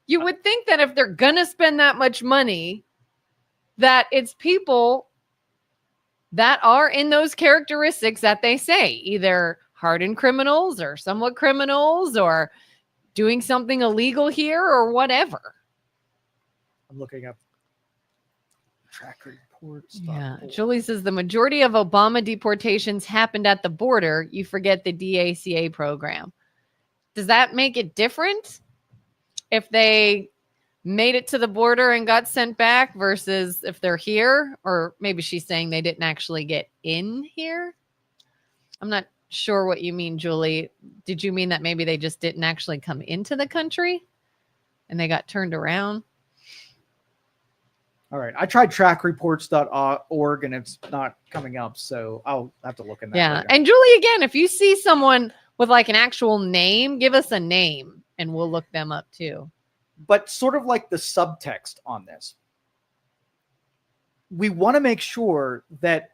You would think that if they're going to spend that much money, that it's people that are in those characteristics that they say, either hardened criminals or somewhat criminals or doing something illegal here or whatever. I'm looking up track reports. Yeah. Julie says the majority of Obama deportations happened at the border. You forget the DACA program. Does that make it different if they made it to the border and got sent back versus if they're here? Or maybe she's saying they didn't actually get in here. I'm not sure what you mean, Julie. Did you mean that maybe they just didn't actually come into the country and they got turned around? All right. I tried trackreports.org and it's not coming up. So I'll have to look in that. Yeah. later. And Julie, again, if you see someone with like an actual name, give us a name and we'll look them up too. But sort of like the subtext on this, we want to make sure that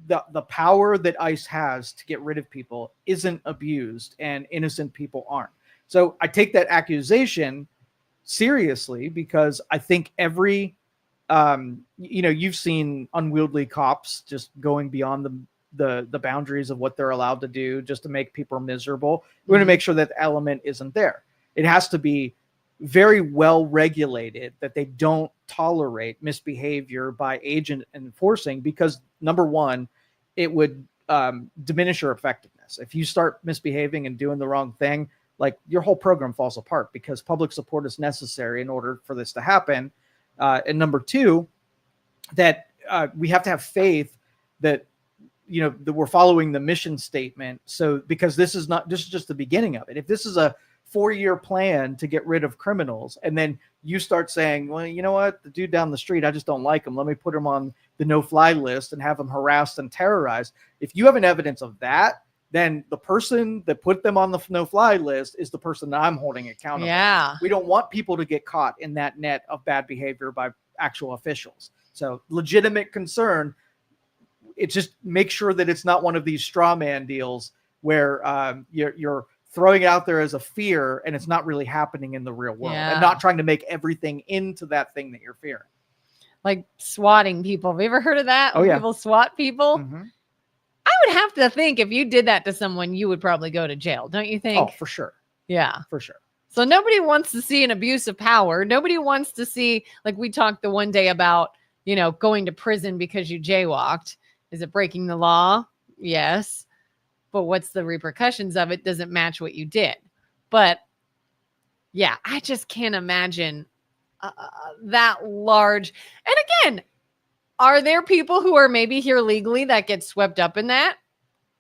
the power that ICE has to get rid of people isn't abused and innocent people aren't. So I take that accusation seriously because I think every, you've seen unwieldy cops just going beyond the boundaries of what they're allowed to do just to make people miserable. We're going to make sure that the element isn't there. It has to be very well regulated that they don't tolerate misbehavior by agent enforcing, because number one, it would diminish your effectiveness. If you start misbehaving and doing the wrong thing, like your whole program falls apart because public support is necessary in order for this to happen. And number two, that we have to have faith that, that we're following the mission statement. So, because this is just the beginning of it. If this is a 4-year plan to get rid of criminals, and then you start saying, well, you know what, the dude down the street, I just don't like him. Let me put him on the no-fly list and have him harassed and terrorized. If you have an evidence of that, then the person that put them on the no-fly list is the person that I'm holding accountable. Yeah. We don't want people to get caught in that net of bad behavior by actual officials. So legitimate concern. It's just make sure that it's not one of these straw man deals where you're throwing it out there as a fear and it's not really happening in the real world, and not trying to make everything into that thing that you're fearing. Like swatting people. Have you ever heard of that? Oh, When yeah. People swat people. Mm-hmm. I would have to think if you did that to someone, you would probably go to jail. Don't you think? Oh, for sure. Yeah. For sure. So nobody wants to see an abuse of power. Nobody wants to see, like we talked the one day about, going to prison because you jaywalked. Is it breaking the law? Yes. But what's the repercussions of it? Doesn't match what you did. But yeah, I just can't imagine that large. And again, are there people who are maybe here legally that get swept up in that?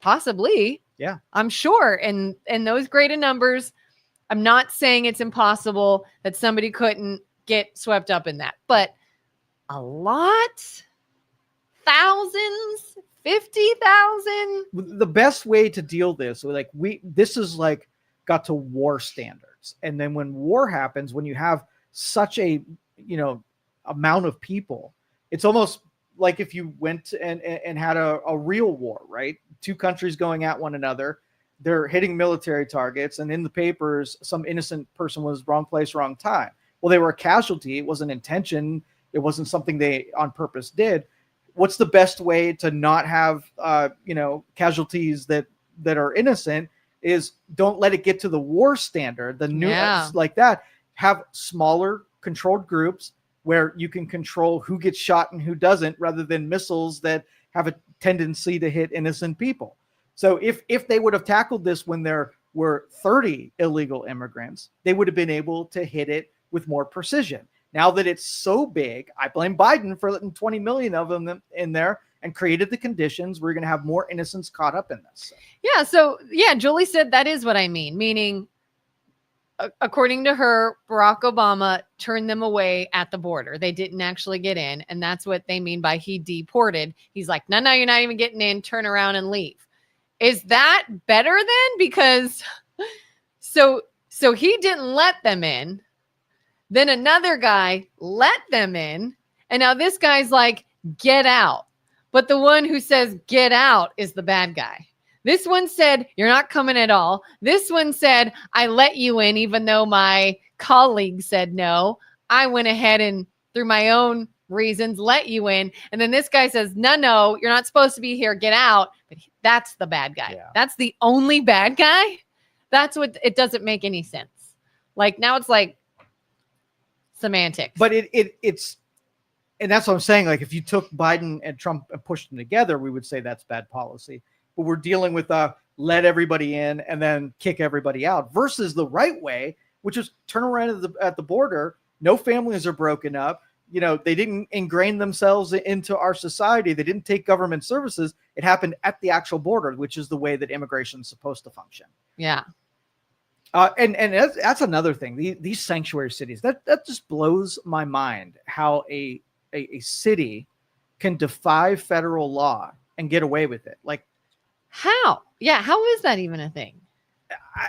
Possibly. Yeah. I'm sure. And those greater numbers, I'm not saying it's impossible that somebody couldn't get swept up in that, but a lot, thousands, 50,000. The best way to deal this, this is like got to war standards. And then when war happens, when you have such a, amount of people, it's almost like if you went and had a real war, right? Two countries going at one another, they're hitting military targets, and in the papers, some innocent person was wrong place, wrong time. Well, they were a casualty. It wasn't intention. It wasn't something they on purpose did. What's the best way to not have, casualties that are innocent is don't let it get to the war standard, the nuance like that. Have smaller controlled groups where you can control who gets shot and who doesn't, rather than missiles that have a tendency to hit innocent people. So if they would have tackled this when there were 30 illegal immigrants, they would have been able to hit it with more precision. Now that it's so big, I blame Biden for letting 20 million of them in there and created the conditions. We're going to have more innocents caught up in this. Yeah. So Julie said that is what I mean, meaning according to her, Barack Obama turned them away at the border. They didn't actually get in. And that's what they mean by he deported. He's like, no, you're not even getting in. Turn around and leave. Is that better then? Because so he didn't let them in. Then another guy let them in. And now this guy's like, get out. But the one who says get out is the bad guy. This one said, you're not coming at all. This one said, I let you in, even though my colleague said no. I went ahead and through my own reasons, let you in. And then this guy says, no, you're not supposed to be here. Get out. But that's the bad guy. Yeah. That's the only bad guy. That's what it doesn't make any sense. Like now it's like semantics. But it's, and that's what I'm saying. Like if you took Biden and Trump and pushed them together, we would say that's bad policy. But we're dealing with let everybody in and then kick everybody out versus the right way, which is turn around at the border. No families are broken up. You know, they didn't ingrain themselves into our society. They didn't take government services. It happened at the actual border, which is the way that immigration is supposed to function. Yeah. And that's another thing. These sanctuary cities, that just blows my mind how a city can defy federal law and get away with it. Like how? Yeah. How is that even a thing?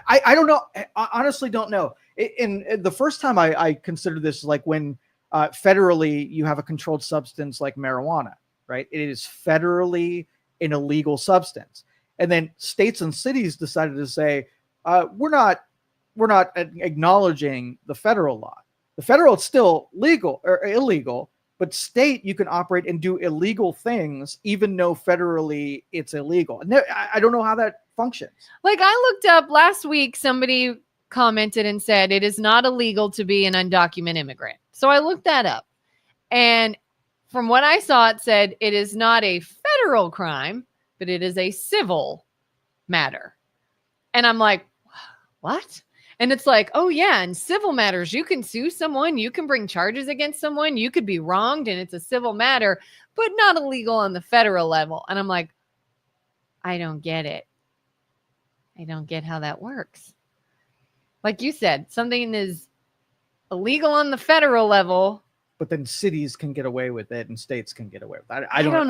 I don't know. I honestly don't know. In the first time I considered this, like when federally you have a controlled substance like marijuana, right? It is federally an illegal substance. And then states and cities decided to say, we're not acknowledging the federal law. The federal is still legal or illegal, but state you can operate and do illegal things, even though federally it's illegal. And I don't know how that functions. Like I looked up last week, somebody commented and said it is not illegal to be an undocumented immigrant. So I looked that up. And from what I saw, it said it is not a federal crime, but it is a civil matter. And I'm like, what? And it's like, oh yeah, in civil matters, you can sue someone, you can bring charges against someone, you could be wronged, and it's a civil matter, but not illegal on the federal level. And I'm like, I don't get it. I don't get how that works. Like you said, something is illegal on the federal level, but then cities can get away with it and states can get away with it. I don't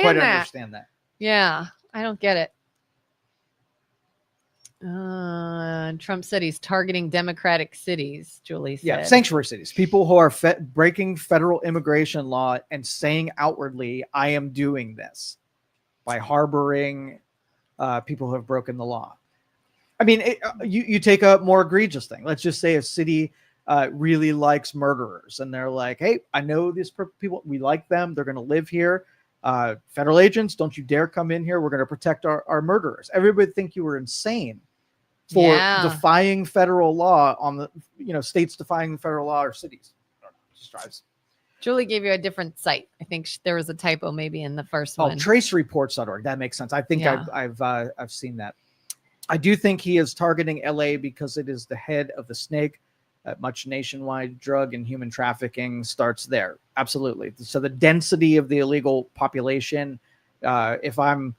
quite understand that. Yeah, I don't get it. Trump said he's targeting Democratic cities, Julie said. Yeah, sanctuary cities. People who are breaking federal immigration law and saying outwardly, I am doing this by harboring people who have broken the law. I mean, you take a more egregious thing. Let's just say a city really likes murderers. And they're like, hey, I know these people. We like them. They're going to live here. Federal agents, don't you dare come in here. We're going to protect our murderers. Everybody would think you were insane for defying federal law on the, states defying federal law or cities. I don't know, it just drives. Julie gave you a different site. I think there was a typo maybe in the first one. Tracereports.org. That makes sense. I think I've seen that. I do think he is targeting LA because it is the head of the snake. Much nationwide drug and human trafficking starts there. Absolutely. So the density of the illegal population, if I'm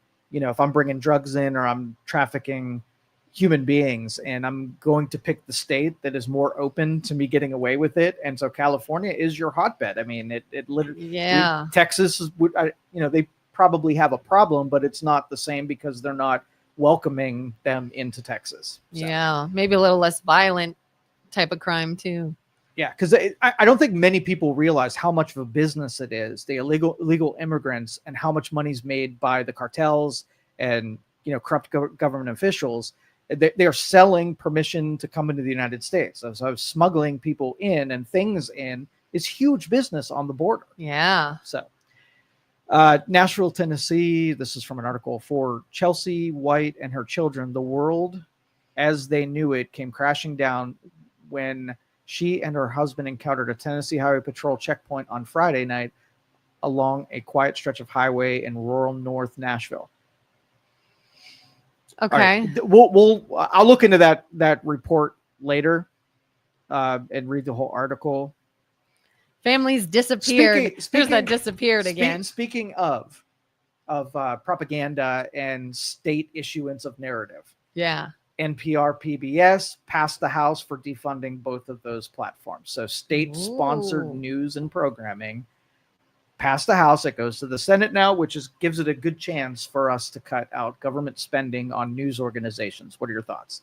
bringing drugs in or I'm trafficking human beings, and I'm going to pick the state that is more open to me getting away with it. And so California is your hotbed. I mean, it literally, Texas is, they probably have a problem, but it's not the same because they're not welcoming them into Texas. So. Yeah. Maybe a little less violent type of crime too. Yeah. Cause I don't think many people realize how much of a business it is, the illegal immigrants, and how much money's made by the cartels and, corrupt government officials. They are selling permission to come into the United States. So smuggling people in and things in is huge business on the border. Yeah. So Nashville, Tennessee. This is from an article. For Chelsea White and her children, the world as they knew it came crashing down when she and her husband encountered a Tennessee Highway Patrol checkpoint on Friday night along a quiet stretch of highway in rural North Nashville. Okay. Right. I'll look into that report later and read the whole article. Families disappeared. There's that disappeared again. Speaking of propaganda and state issuance of narrative. Yeah. NPR, PBS passed the House for defunding both of those platforms. So state-sponsored news and programming passed the House. It goes to the Senate now, which gives it a good chance for us to cut out government spending on news organizations. What are your thoughts?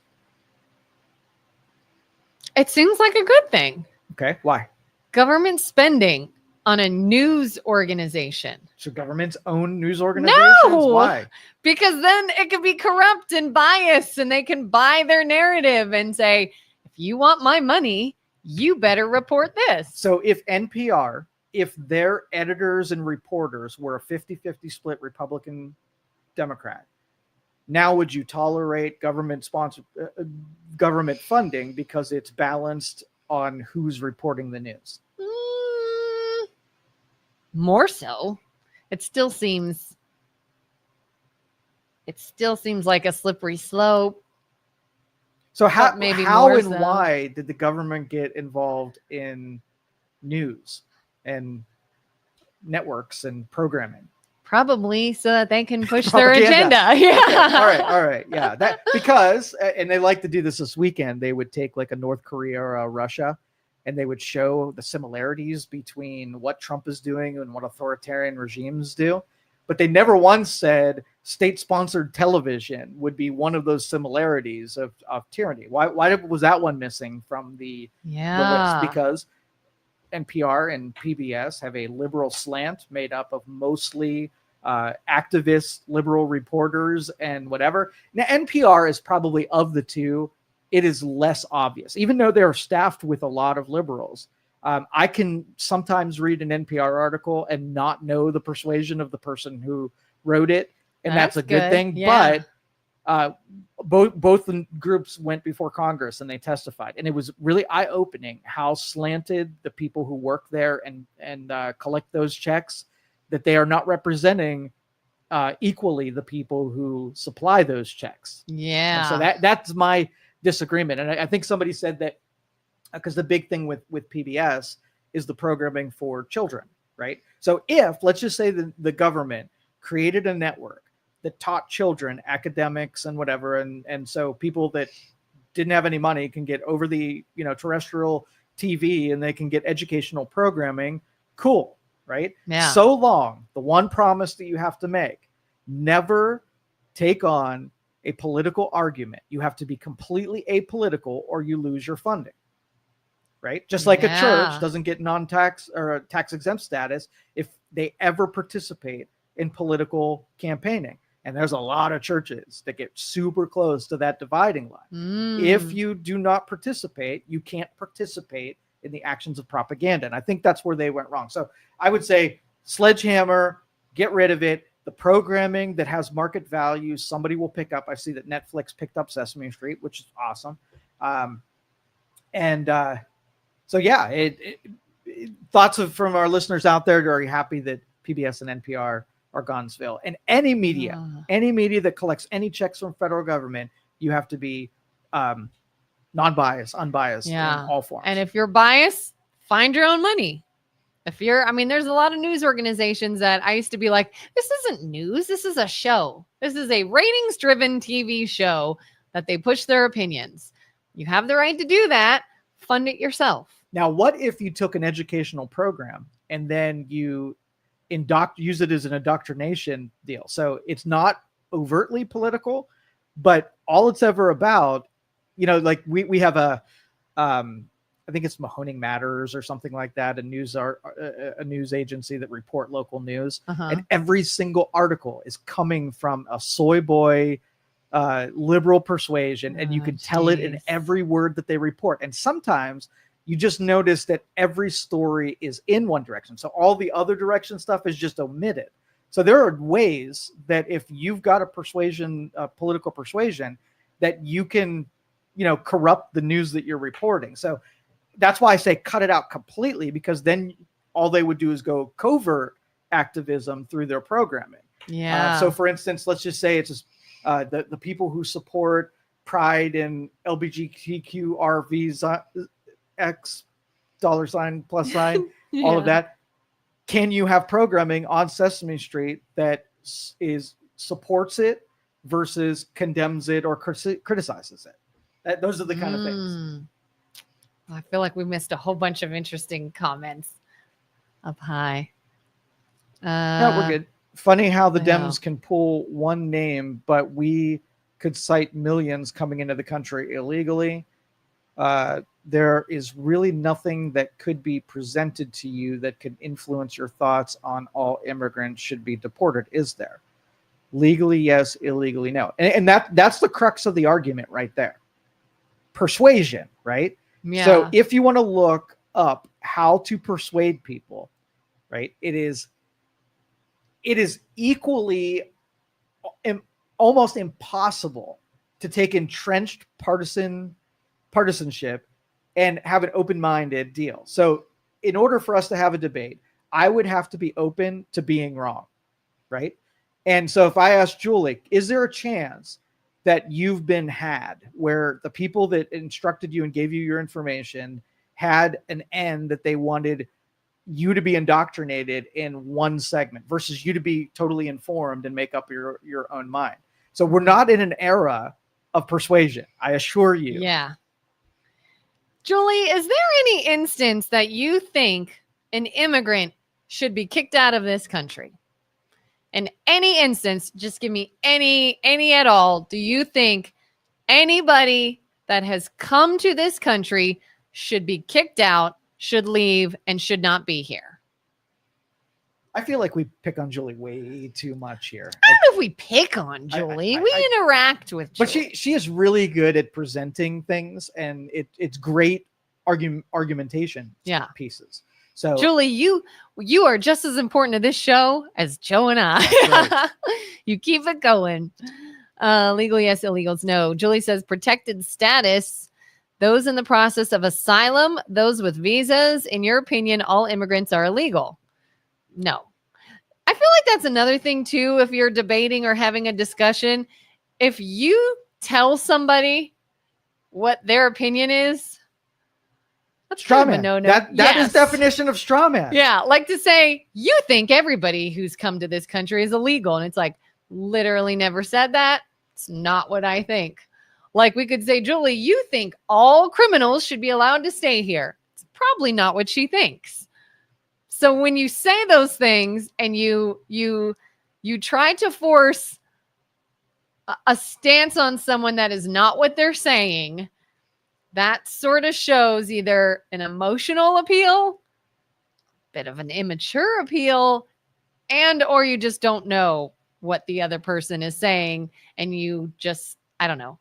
It seems like a good thing. Okay. Why? Government spending on a news organization. Should governments own news organizations? No! Why? Because then it could be corrupt and biased, and they can buy their narrative and say, if you want my money, you better report this. So if NPR, if their editors and reporters were a 50-50 split Republican Democrat, now would you tolerate government funding because it's balanced on who's reporting the news? More so. It still seems like a slippery slope. So how and so. Why did the government get involved in news and networks and programming? Probably so that they can push their agenda. Yeah. Okay. All right. Yeah. That because and they like to do this weekend. They would take like a North Korea or a Russia, and they would show the similarities between what Trump is doing and what authoritarian regimes do. But they never once said state-sponsored television would be one of those similarities of tyranny. Why was that one missing from the list? Because NPR and PBS have a liberal slant made up of mostly activist liberal reporters and whatever. Now, NPR is probably, of the two, it is less obvious, even though they're staffed with a lot of liberals. I can sometimes read an NPR article and not know the persuasion of the person who wrote it, and that's a good thing. Yeah. But both the groups went before Congress and they testified, and it was really eye-opening how slanted the people who work there and collect those checks, that they are not representing equally the people who supply those checks. Yeah. And so that's my disagreement. And I think somebody said that because the big thing with PBS is the programming for children, right? So if, let's just say the government created a network that taught children, academics and whatever, and so people that didn't have any money can get over the terrestrial TV and they can get educational programming, cool, right? Yeah. So long, the one promise that you have to make, never take on a political argument. You have to be completely apolitical or you lose your funding. Right? Just like a church doesn't get non-tax or tax exempt status if they ever participate in political campaigning. And there's a lot of churches that get super close to that dividing line. If you do not participate, you can't participate in the actions of propaganda. And I think that's where they went wrong. So I would say sledgehammer, get rid of it. The programming that has market value, somebody will pick up. I see that Netflix picked up Sesame Street, which is awesome. So yeah, thoughts from our listeners out there. Are you happy that PBS and NPR are Gonzville? And any media that collects any checks from federal government, you have to be non-biased, unbiased in all forms. And if you're biased, find your own money. There's a lot of news organizations that I used to be like, this isn't news. This is a show. This is a ratings-driven TV show that they push their opinions. You have the right to do that. Fund it yourself. Now, what if you took an educational program and then you use it as an indoctrination deal? So it's not overtly political, but all it's ever about, like we have I think it's Mahoning Matters or something like that, a news agency that report local news, and every single article is coming from a soy boy liberal persuasion, and you can tell it in every word that they report. And sometimes you just notice that every story is in one direction, so all the other direction stuff is just omitted. So there are ways that if you've got a political persuasion, that you can corrupt the news that you're reporting. So that's why I say cut it out completely, because then all they would do is go covert activism through their programming. So for instance, let's just say it's just the people who support pride and LGBTQRVs, X $+, all of that. Can you have programming on Sesame Street that supports it versus condemns it or criticizes it? Those are the kind of things. I feel like we missed a whole bunch of interesting comments up high. No, we're good. Funny how the Dems can pull one name, but we could cite millions coming into the country illegally. there is really nothing that could be presented to you that could influence your thoughts on all immigrants should be deported, is there? Legally, yes. Illegally, no. And that's the crux of the argument right there. Persuasion, right? Yeah. So if you want to look up how to persuade people, right, it is equally almost impossible to take entrenched partisanship and have an open-minded deal. So in order for us to have a debate, I would have to be open to being wrong, right? And so if I ask Julie, is there a chance that you've been had where the people that instructed you and gave you your information had an end that they wanted you to be indoctrinated in one segment versus you to be totally informed and make up your own mind? So we're not in an era of persuasion, I assure you. Yeah. Julie, is there any instance that you think an immigrant should be kicked out of this country? In any instance, just give me any at all. Do you think anybody that has come to this country should be kicked out, should leave, and should not be here? I feel like we pick on Julie way too much here. I don't know if we pick on Julie. We interact with Julie. But she is really good at presenting things, and it's great argumentation pieces. So Julie, you are just as important to this show as Joe and I. Right. You keep it going. Legal yes, illegals no. Julie says protected status. Those in the process of asylum, those with visas. In your opinion, all immigrants are illegal. No. I feel like that's another thing too. If you're debating or having a discussion, if you tell somebody what their opinion is, that's straw kind of man. a no-no. That is definition of straw man. Yeah, like to say you think everybody who's come to this country is illegal, and it's like literally never said that. It's not what I think. Like we could say, Julie, you think all criminals should be allowed to stay here. It's probably not what she thinks. So when you say those things and you try to force a stance on someone that is not what they're saying, that sort of shows either an emotional appeal, bit of an immature appeal, and or you just don't know what the other person is saying, and you just, I don't know.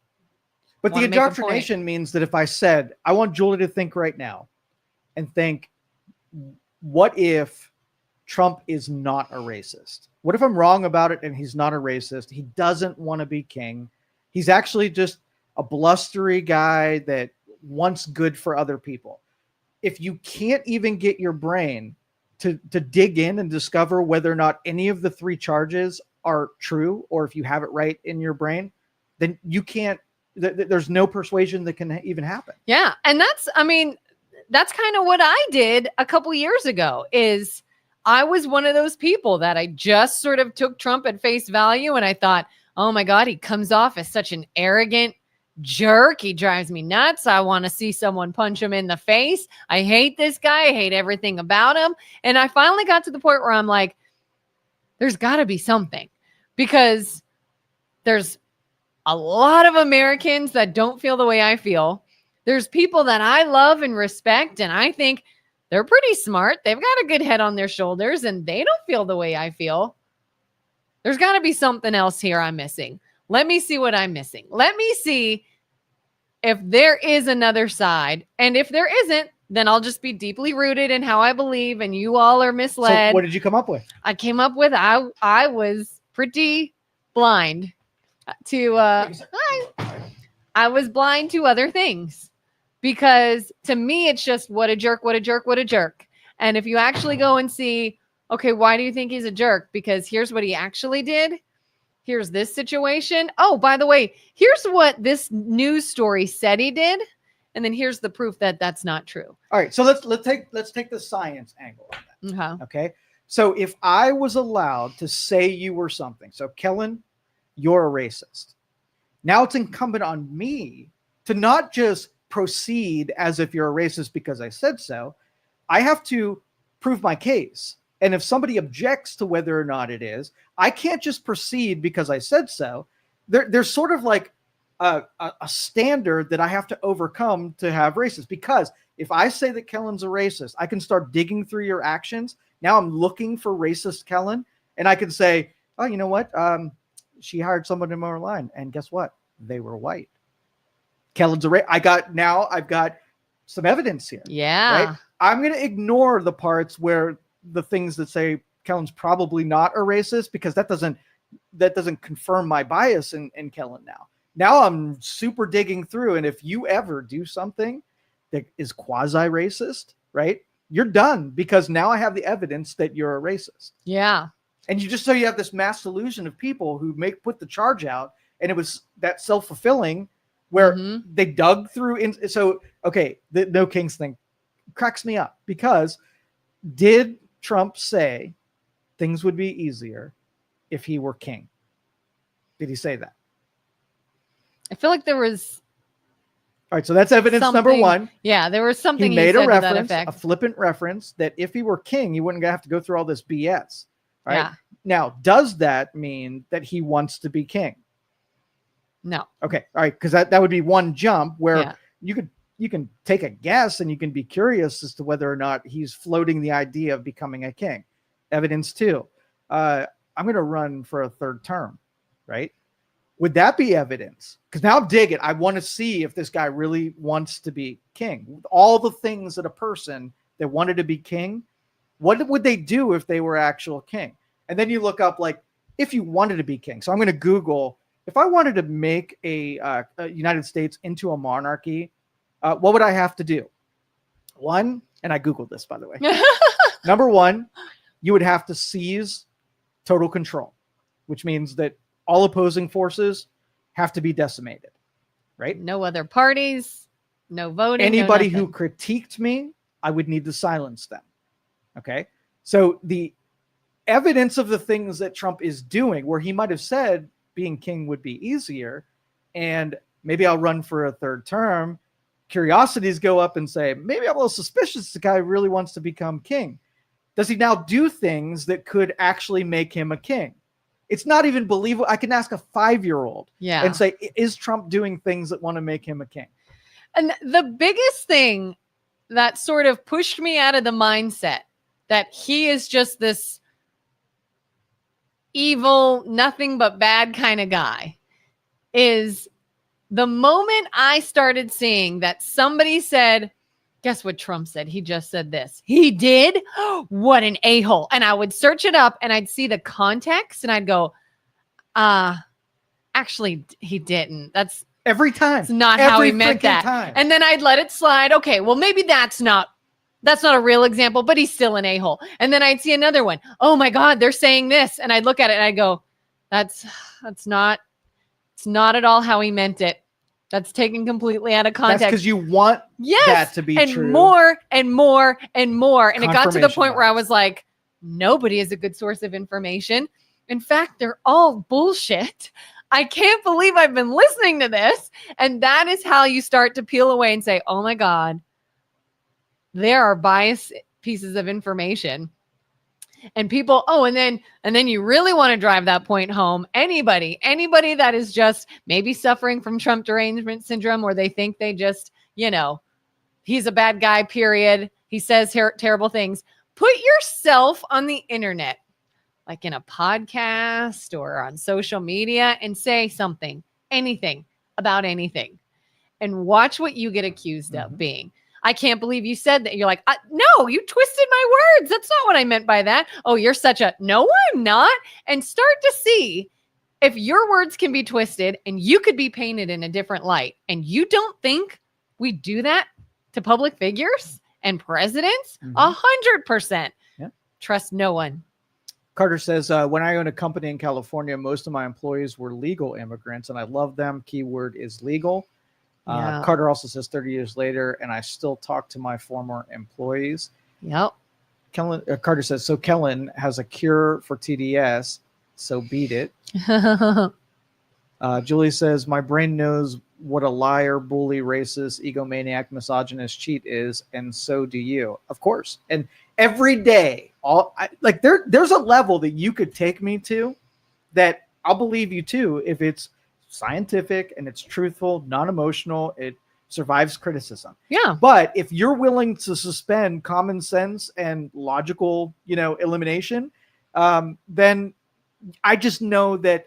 But the indoctrination means that if I said, I want Julie to think right now and think, what if Trump is not a racist? What if I'm wrong about it and he's not a racist? He doesn't want to be king. He's actually just a blustery guy that wants good for other people. If you can't even get your brain to dig in and discover whether or not any of the three charges are true, or if you have it right in your brain, then you can't, there's no persuasion that can even happen. Yeah. And that's kind of what I did a couple years ago. Is I was one of those people that I just sort of took Trump at face value. And I thought, oh my God, he comes off as such an arrogant jerk. He drives me nuts. I want to see someone punch him in the face. I hate this guy. I hate everything about him. And I finally got to the point where I'm like, there's got to be something, because there's a lot of Americans that don't feel the way I feel. There's people that I love and respect, and I think they're pretty smart. They've got a good head on their shoulders, and they don't feel the way I feel. There's got to be something else here I'm missing. Let me see what I'm missing. Let me see if there is another side. And if there isn't, then I'll just be deeply rooted in how I believe, and you all are misled. So what did you come up with? I came up with, I was pretty blind to, I was blind to other things, because to me, it's just what a jerk, what a jerk, what a jerk. And if you actually go and see, okay, why do you think he's a jerk? Because here's what he actually did. Here's this situation. Oh, by the way, here's what this news story said he did. And then here's the proof that that's not true. All right. So let's take the science angle on that. Okay. Okay. So if I was allowed to say you were something, so Kelin, you're a racist. Now it's incumbent on me to not just proceed as if you're a racist because I said so. I have to prove my case. And if somebody objects to whether or not it is, I can't just proceed because I said so. There's sort of like a standard that I have to overcome to have racist. Because if I say that Kellen's a racist, I can start digging through your actions. Now I'm looking for racist Kelin, and I can say, oh, you know what? She hired someone in our line, and guess what? They were white. Kellen's a I've got some evidence here. Yeah. Right? I'm going to ignore the parts where the things that say Kellen's probably not a racist, because that doesn't confirm my bias in Kelin now. Now I'm super digging through, and if you ever do something that is quasi-racist, right, you're done, because now I have the evidence that you're a racist. Yeah. And you have this mass delusion of people who put the charge out, and it was that self-fulfilling where they dug through. So, okay, the No Kings thing cracks me up, because did Trump say things would be easier if he were king? Did he say that? I feel like there was. All right, so that's evidence number one. Yeah, there was something he made said a reference, to that effect. a flippant reference, that if he were king, he wouldn't have to go through all this BS. Right? Yeah. Now, does that mean that he wants to be king? No. Okay. All right. Because that would be one jump where you can take a guess, and you can be curious as to whether or not he's floating the idea of becoming a king. Evidence two. I'm going to run for a third term. Right? Would that be evidence? Because now I'm digging. I want to see if this guy really wants to be king. All the things that a person that wanted to be king, what would they do if they were actual king? And then you look up, like, if you wanted to be king. So I'm going to Google, if I wanted to make a United States into a monarchy, what would I have to do? One, and I Googled this, by the way. Number one, you would have to seize total control, which means that all opposing forces have to be decimated, right? No other parties, no voting. Anybody who critiqued me, I would need to silence them. Okay. So the evidence of the things that Trump is doing, where he might have said being king would be easier, and maybe I'll run for a third term, curiosities go up and say, maybe I'm a little suspicious the guy really wants to become king. Does he now do things that could actually make him a king? It's not even believable. I can ask a 5-year-old and say, is Trump doing things that want to make him a king? And the biggest thing that sort of pushed me out of the mindset that he is just this evil, nothing but bad kind of guy is the moment I started seeing that somebody said, guess what Trump said? He just said this. He did? What an a-hole. And I would search it up and I'd see the context and I'd go, actually, he didn't. That's every time. That's not how he meant that. Time. And then I'd let it slide. Okay, well, maybe that's not a real example, but he's still an a-hole. And then I'd see another one. Oh my God, they're saying this. And I'd look at it and I'd go, it's not at all how he meant it. That's taken completely out of context. That's because you want that to be and true. More and more and more. And it got to the point where I bias. was like, nobody is a good source of information. In fact, they're all bullshit. I can't believe I've been listening to this. And that is how you start to peel away and say, oh my God, there are biased pieces of information. And people, and then you really want to drive that point home. Anybody that is just maybe suffering from Trump derangement syndrome, or they think they just, he's a bad guy, period. He says terrible things. Put yourself on the internet, like in a podcast or on social media, and say something, anything about anything, and watch what you get accused of being. I can't believe you said that. You're like, no, you twisted my words. That's not what I meant by that. Oh, you're such a, no, I'm not. And start to see if your words can be twisted and you could be painted in a different light. And you don't think we do that to public figures and presidents? 100%. Yeah. Trust no one. Carter says, when I owned a company in California, most of my employees were legal immigrants, and I love them. Keyword is legal. Yeah. Carter also says 30 years later, and I still talk to my former employees. Yep. Carter says, so Kelin has a cure for TDS, so beat it. Julie says, my brain knows what a liar, bully, racist, egomaniac, misogynist, cheat is, and so do you. Of course. And every day, there's a level that you could take me to that I'll believe you too if it's scientific and it's truthful, non-emotional. It survives criticism. Yeah. But if you're willing to suspend common sense and logical, elimination, then I just know that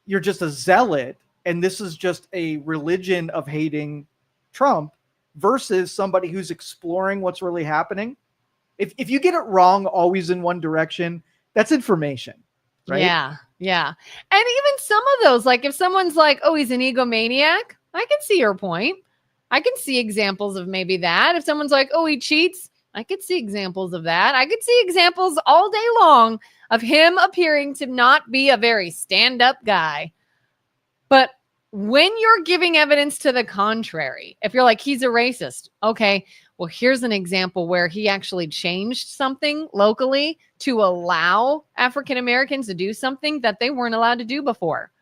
you're just a zealot, and this is just a religion of hating Trump versus somebody who's exploring what's really happening. If you get it wrong always in one direction, that's information, right? Yeah. Yeah. And even some of those, like if someone's like, oh, he's an egomaniac, I can see your point. I can see examples of maybe that. If someone's like, oh, he cheats, I could see examples of that. I could see examples all day long of him appearing to not be a very stand-up guy. But when you're giving evidence to the contrary, if you're like, he's a racist, okay, well, here's an example where he actually changed something locally to allow African Americans to do something that they weren't allowed to do before.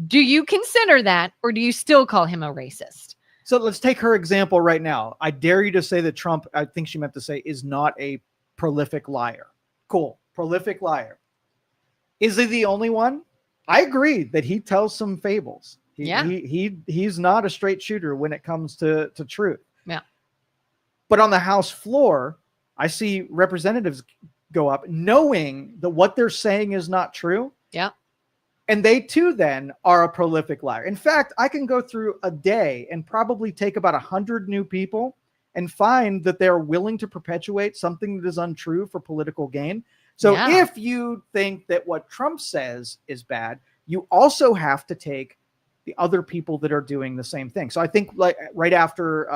Do you consider that, or do you still call him a racist? So let's take her example right now. I dare you to say that Trump, I think she meant to say, is not a prolific liar. Cool. Prolific liar. Is he the only one? I agree that he tells some fables. He's not a straight shooter when it comes to truth. Yeah. But on the House floor, I see representatives go up knowing that what they're saying is not true. Yeah. And they too then are a prolific liar. In fact, I can go through a day and probably take about 100 new people and find that they're willing to perpetuate something that is untrue for political gain. So if you think that what Trump says is bad, you also have to take the other people that are doing the same thing. So I think like right after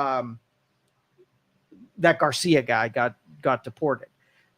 that Garcia guy got deported,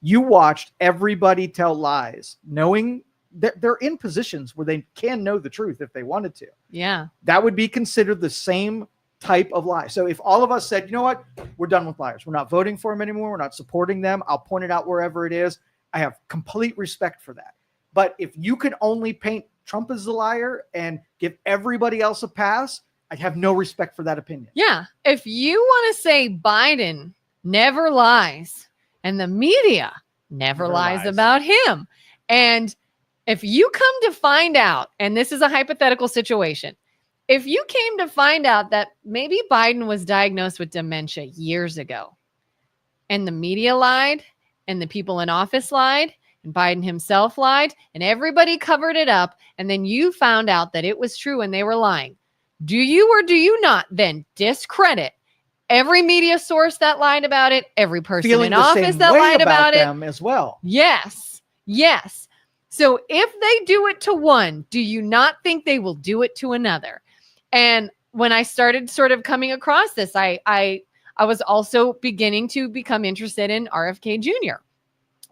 you watched everybody tell lies, knowing that they're in positions where they can know the truth if they wanted to. Yeah. That would be considered the same type of lie. So if all of us said, you know what, we're done with liars. We're not voting for them anymore. We're not supporting them. I'll point it out wherever it is. I have complete respect for that. But if you could only paint Trump as a liar and give everybody else a pass, I'd have no respect for that opinion. Yeah. If you want to say Biden never lies and the media never lies about him, and if you come to find out, and this is a hypothetical situation, if you came to find out that maybe Biden was diagnosed with dementia years ago and the media lied and the people in office lied and Biden himself lied and everybody covered it up, and then you found out that it was true and they were lying, do you or do you not then discredit every media source that lied about it, every person in office that lied about it them as well? Yes. Yes. So if they do it to one, do you not think they will do it to another? And when I started sort of coming across this, I was also beginning to become interested in RFK Jr.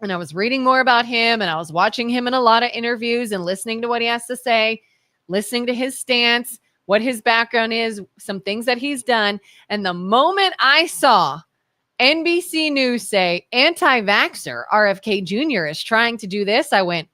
And I was reading more about him, and I was watching him in a lot of interviews and listening to what he has to say, listening to his stance, what his background is, some things that he's done. And the moment I saw NBC News say anti-vaxxer RFK Jr. is trying to do this, I went,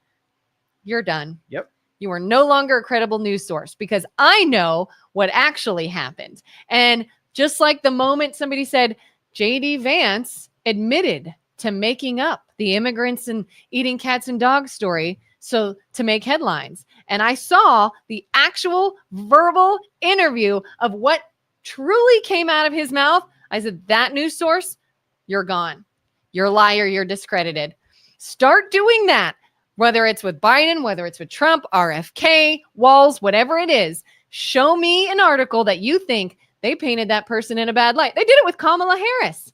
you're done. Yep. You are no longer a credible news source, because I know what actually happened. And just like the moment somebody said JD Vance admitted to making up the immigrants and eating cats and dogs story so to make headlines. And I saw the actual verbal interview of what truly came out of his mouth. I said, that news source, you're gone. You're a liar. You're discredited. Start doing that. Whether it's with Biden, whether it's with Trump, RFK, Walls, whatever it is, show me an article that you think they painted that person in a bad light. They did it with Kamala Harris.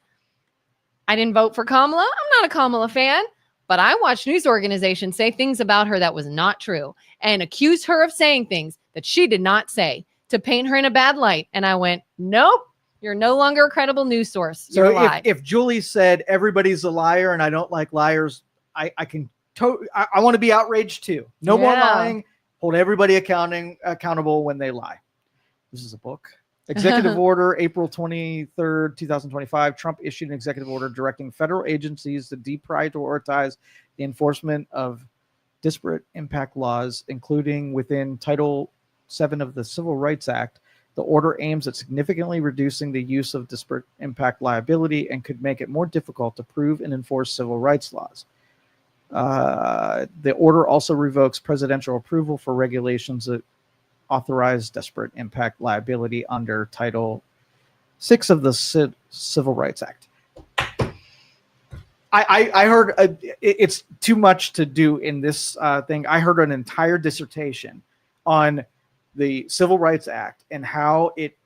I didn't vote for Kamala. I'm not a Kamala fan, but I watched news organizations say things about her that was not true and accuse her of saying things that she did not say to paint her in a bad light. And I went, nope, you're no longer a credible news source. You're so if Julie said everybody's a liar and I don't like liars, I want to be outraged too. No more lying. Hold everybody accountable when they lie. This is a book. Executive Order, April 23rd, 2025. Trump issued an executive order directing federal agencies to deprioritize the enforcement of disparate impact laws, including within Title VII of the Civil Rights Act. The order aims at significantly reducing the use of disparate impact liability and could make it more difficult to prove and enforce civil rights laws. The order also revokes presidential approval for regulations that authorized desperate impact liability under Title 6 of the Civil Rights Act. I heard it's too much to do in this thing. I heard an entire dissertation on the Civil Rights Act and how it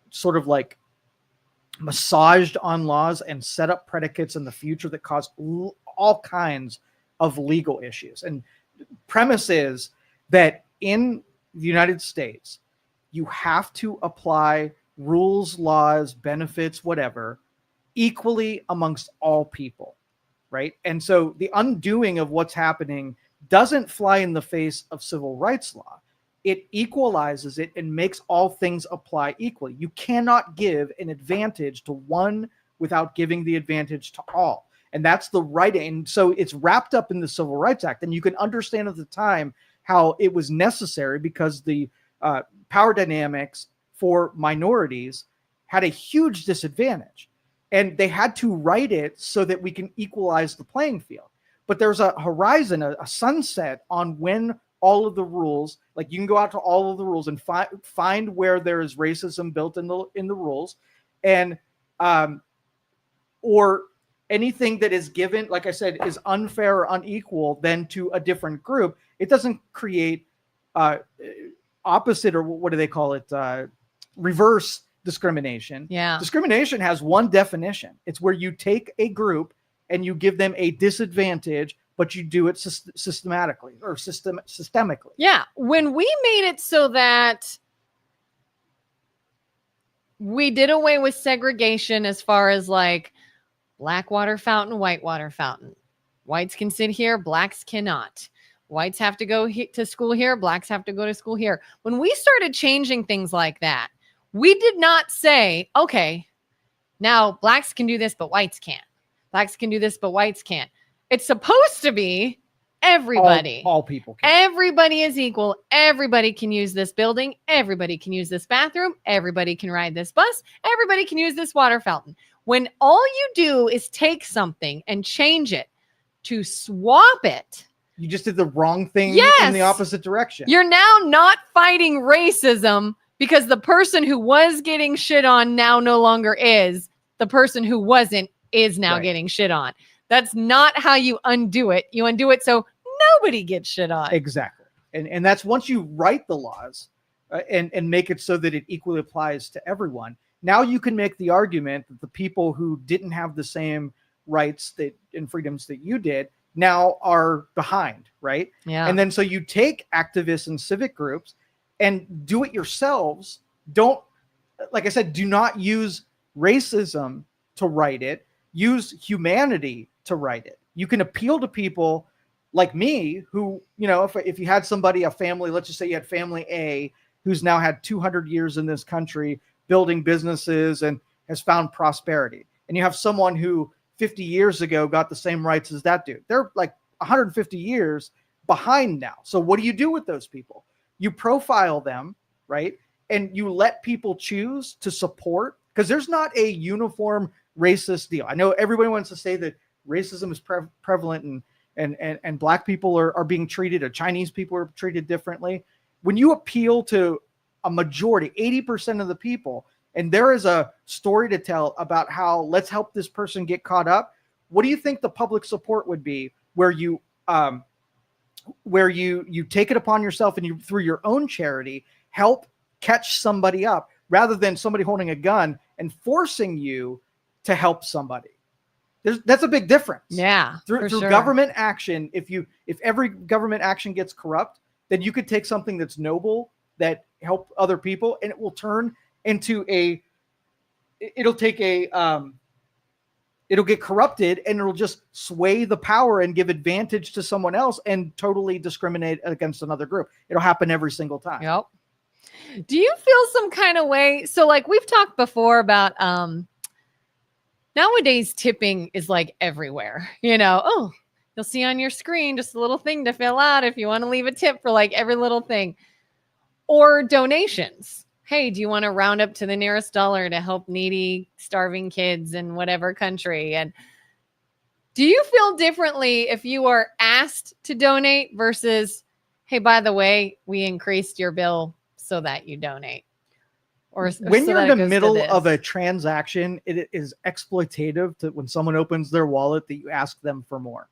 sort of like massaged on laws and set up predicates in the future that cause all kinds of legal issues. And premise is that in the United States, you have to apply rules, laws, benefits, whatever, equally amongst all people, right? And so the undoing of what's happening doesn't fly in the face of civil rights law. It equalizes it and makes all things apply equally. You cannot give an advantage to one without giving the advantage to all. And that's the right. And so it's wrapped up in the Civil Rights Act. And you can understand at the time how it was necessary because the power dynamics for minorities had a huge disadvantage. And they had to write it so that we can equalize the playing field. But there's a horizon, a sunset on when all of the rules, like you can go out to all of the rules and find where there is racism built in the rules, and or anything that is given, like I said, is unfair or unequal then to a different group. It doesn't create opposite, or what do they call it? Reverse discrimination. Yeah. Discrimination has one definition. It's where you take a group and you give them a disadvantage, but you do it systematically or systemically. Yeah. When we made it so that we did away with segregation as far as like black water fountain, white water fountain. Whites can sit here, blacks cannot. Whites have to go to school here, blacks have to go to school here. When we started changing things like that, we did not say, okay, now blacks can do this, but whites can't. Blacks can do this, but whites can't. It's supposed to be everybody. All people can. Everybody is equal. Everybody can use this building. Everybody can use this bathroom. Everybody can ride this bus. Everybody can use this water fountain. When all you do is take something and change it to swap it, you just did the wrong thing in the opposite direction. You're now not fighting racism because the person who was getting shit on now no longer is. The person who wasn't is now getting shit on. That's not how you undo it. You undo it so nobody gets shit on. Exactly. And that's once you write the laws and make it so that it equally applies to everyone. Now you can make the argument that the people who didn't have the same rights and freedoms that you did now are behind, right? Yeah. And then so you take activists and civic groups and do it yourselves. Don't, like I said, do not use racism to write it. Use humanity to write it. You can appeal to people like me who, you know, if you had somebody, a family, let's just say you had family A who's now had 200 years in this country building businesses and has found prosperity. And you have someone who 50 years ago got the same rights as that dude. They're like 150 years behind now. So what do you do with those people? You profile them, right? And you let people choose to support, because there's not a uniform racist deal. I know everybody wants to say that racism is prevalent and black people are being treated, or Chinese people are treated differently. When you appeal to a majority, 80% of the people, and there is a story to tell about how let's help this person get caught up, what do you think the public support would be where you take it upon yourself and you, through your own charity, help catch somebody up rather than somebody holding a gun and forcing you to help somebody? That's a big difference. Yeah. Through sure. government action, if every government action gets corrupt, then you could take something that's noble, that help other people, and it will turn into it'll get corrupted, and it'll just sway the power and give advantage to someone else and totally discriminate against another group. It'll happen every single time. Yep. Do you feel some kind of way? So like we've talked before about, nowadays tipping is like everywhere, you know. Oh, you'll see on your screen just a little thing to fill out if you want to leave a tip for like every little thing. Or donations. Hey, do you want to round up to the nearest dollar to help needy, starving kids in whatever country? And do you feel differently if you are asked to donate versus, hey, by the way, we increased your bill so that you donate. Or When so you're that in it the goes to middle of this. a transaction, it is exploitative to when someone opens their wallet that you ask them for more.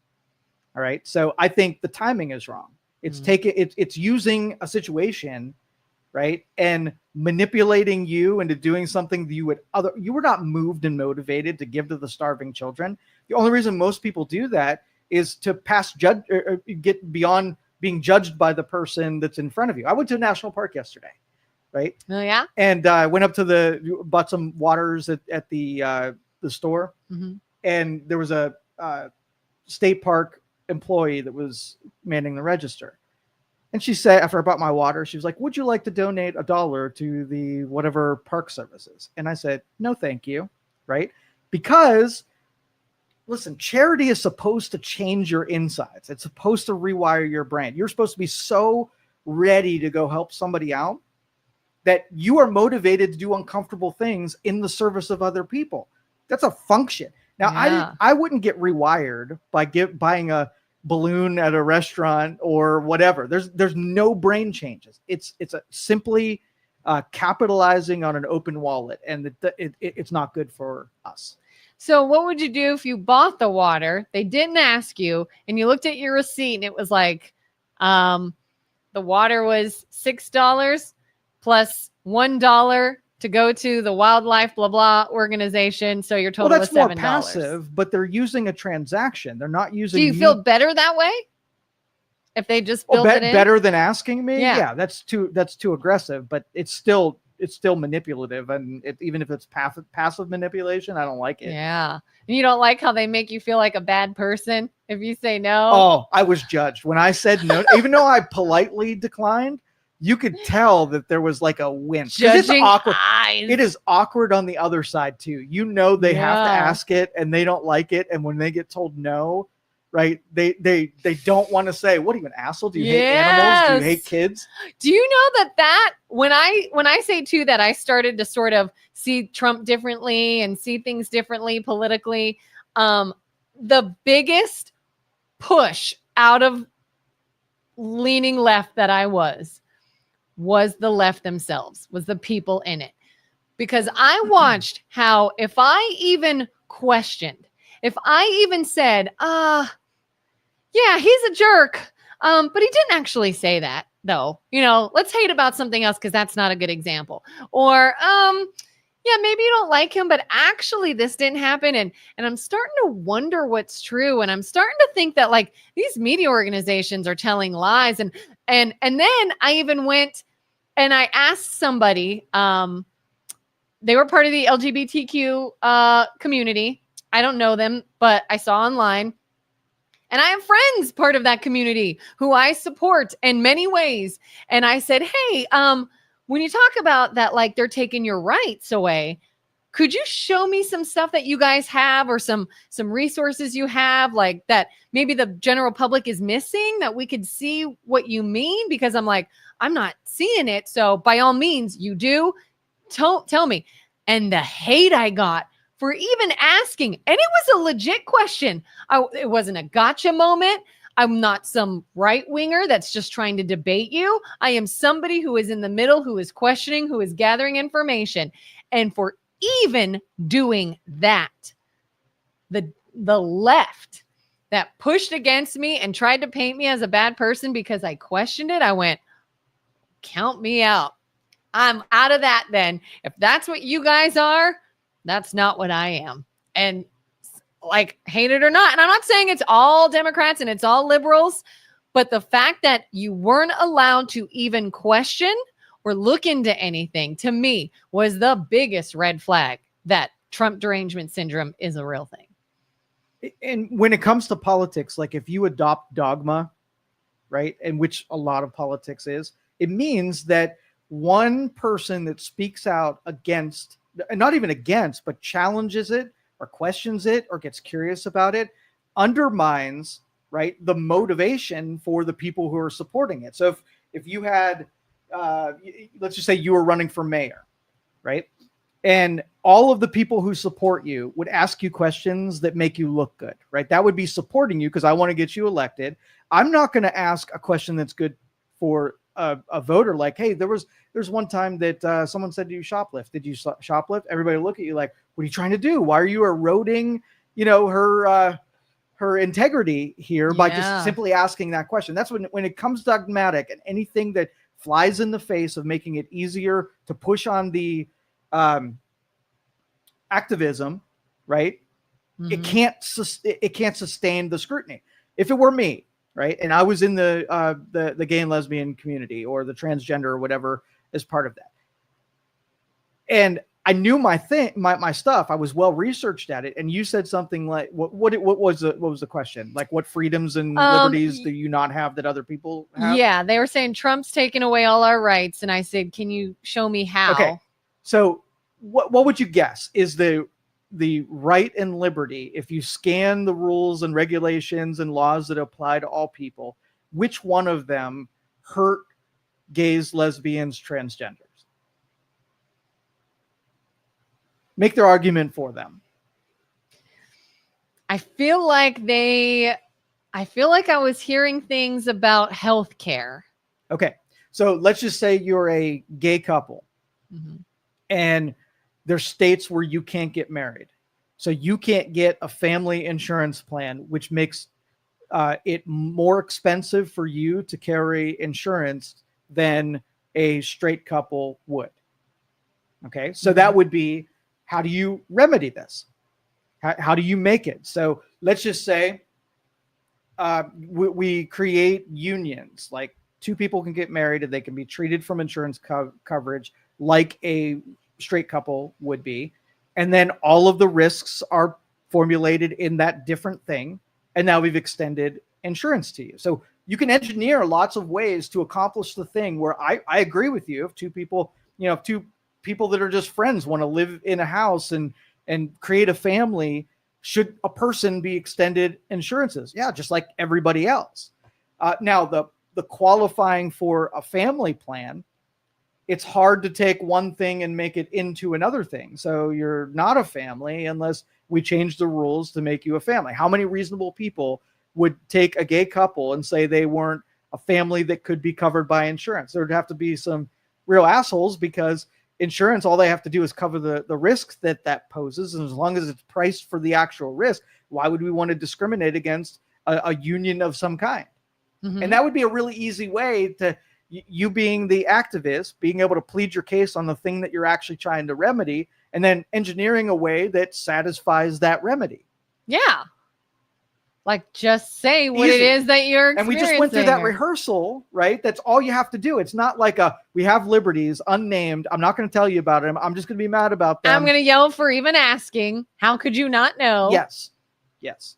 All right. So I think the timing is wrong. It's it's using a situation, right, and manipulating you into doing something that you were not moved and motivated to give to the starving children. The only reason most people do that is to or get beyond being judged by the person that's in front of you. I went to a national park yesterday, right? Oh yeah. And I went up to bought some waters at the store, and there was a state park employee that was manning the register. And she said, after I bought my water, she was like, would you like to donate $1 to the whatever park services? And I said, no, thank you. Right? Because listen, charity is supposed to change your insides. It's supposed to rewire your brain. You're supposed to be so ready to go help somebody out that you are motivated to do uncomfortable things in the service of other people. That's a function. Now, Yeah. I wouldn't get rewired by buying a balloon at a restaurant or whatever. There's no brain changes. It's simply capitalizing on an open wallet, and it's not good for us. So what would you do if you bought the water, they didn't ask you, and you looked at your receipt and it was like, the water was $6 plus $1 to go to the wildlife blah blah organization, so your total was $7. More passive, but they're using a transaction. They're not using. Do you feel better that way if they just built it in? Better than asking me? Yeah. That's too aggressive, but it's still manipulative, and even if it's passive manipulation, I don't like it. Yeah. And you don't like how they make you feel like a bad person if you say no? Oh, I was judged when I said no. Even though I politely declined, you could tell that there was like a wince. It's awkward. Eyes. It is awkward on the other side too. You know they have to ask it, and they don't like it, and when they get told no, right? They don't want to say, "What are you, an asshole? Do you hate animals? Do you hate kids?" Do you know that when I say too that I started to sort of see Trump differently and see things differently politically, the biggest push out of leaning left that I was the left themselves, was the people in it. Because I watched how if I even questioned, if I even said, yeah, he's a jerk, but he didn't actually say that, though. Let's hate about something else because that's not a good example. Or, yeah, maybe you don't like him, but actually this didn't happen. And I'm starting to wonder what's true. And I'm starting to think that like these media organizations are telling lies. And then I even went and I asked somebody, they were part of the LGBTQ community. I don't know them, but I saw online. And I have friends part of that community who I support in many ways. And I said, hey, when you talk about that, like they're taking your rights away, could you show me some stuff that you guys have or some resources you have, like that maybe the general public is missing, that we could see what you mean? Because I'm like, I'm not seeing it. So by all means, you do. Tell me. And the hate I got for even asking, and it was a legit question. It wasn't a gotcha moment. I'm not some right winger that's just trying to debate you. I am somebody who is in the middle, who is questioning, who is gathering information. And for even doing that, the left that pushed against me and tried to paint me as a bad person because I questioned it, I went, count me out. I'm out of that then. If that's what you guys are, that's not what I am. And like, hate it or not. And I'm not saying it's all Democrats and it's all liberals, but the fact that you weren't allowed to even question or look into anything, to me, was the biggest red flag that Trump derangement syndrome is a real thing. And when it comes to politics, like if you adopt dogma, right, and which a lot of politics is, it means that one person that speaks out against, not even against, but challenges it or questions it or gets curious about it, undermines, right, the motivation for the people who are supporting it. So if you had, let's just say you were running for mayor, right, and all of the people who support you would ask you questions that make you look good, right? That would be supporting you because I want to get you elected. I'm not going to ask a question that's good for a voter like, hey, there's one time that someone said to you shoplift. Did you shoplift? Everybody look at you like, what are you trying to do? Why are you eroding, her integrity here by just simply asking that question? That's when it comes dogmatic and anything that flies in the face of making it easier to push on the activism, right? Mhm. It can't sustain the scrutiny. If it were me, right, and I was in the gay and lesbian community or the transgender or whatever as part of that, and I knew my stuff, I was well researched at it, and you said something like, what was the question? Like, what freedoms and liberties do you not have that other people have? Yeah, they were saying Trump's taking away all our rights, and I said, can you show me how? Okay, so what would you guess is the right and liberty, if you scan the rules and regulations and laws that apply to all people, which one of them hurt gays, lesbians, transgenders? Make their argument for them. I feel like I was hearing things about healthcare. Okay, so let's just say you're a gay couple, and there's states where you can't get married. So you can't get a family insurance plan, which makes it more expensive for you to carry insurance than a straight couple would. Okay, so that would be, how do you remedy this? How do you make it? So let's just say we create unions, like two people can get married and they can be treated from insurance coverage like a straight couple would be. And then all of the risks are formulated in that different thing. And now we've extended insurance to you. So you can engineer lots of ways to accomplish the thing where I agree with you. If two people that are just friends want to live in a house and create a family, should a person be extended insurances? Yeah, just like everybody else. Now, the qualifying for a family plan, it's hard to take one thing and make it into another thing. So you're not a family unless we change the rules to make you a family. How many reasonable people would take a gay couple and say they weren't a family that could be covered by insurance? There'd have to be some real assholes, because insurance, all they have to do is cover the risk that poses. And as long as it's priced for the actual risk, why would we want to discriminate against a union of some kind? And that would be a really easy way to, you being the activist, being able to plead your case on the thing that you're actually trying to remedy, and then engineering a way that satisfies that remedy. Yeah. Like, just say what it is that you're experiencing. And we just went through that rehearsal, right? That's all you have to do. It's not like we have liberties unnamed. I'm not going to tell you about them. I'm just going to be mad about them. I'm going to yell for even asking. How could you not know? Yes.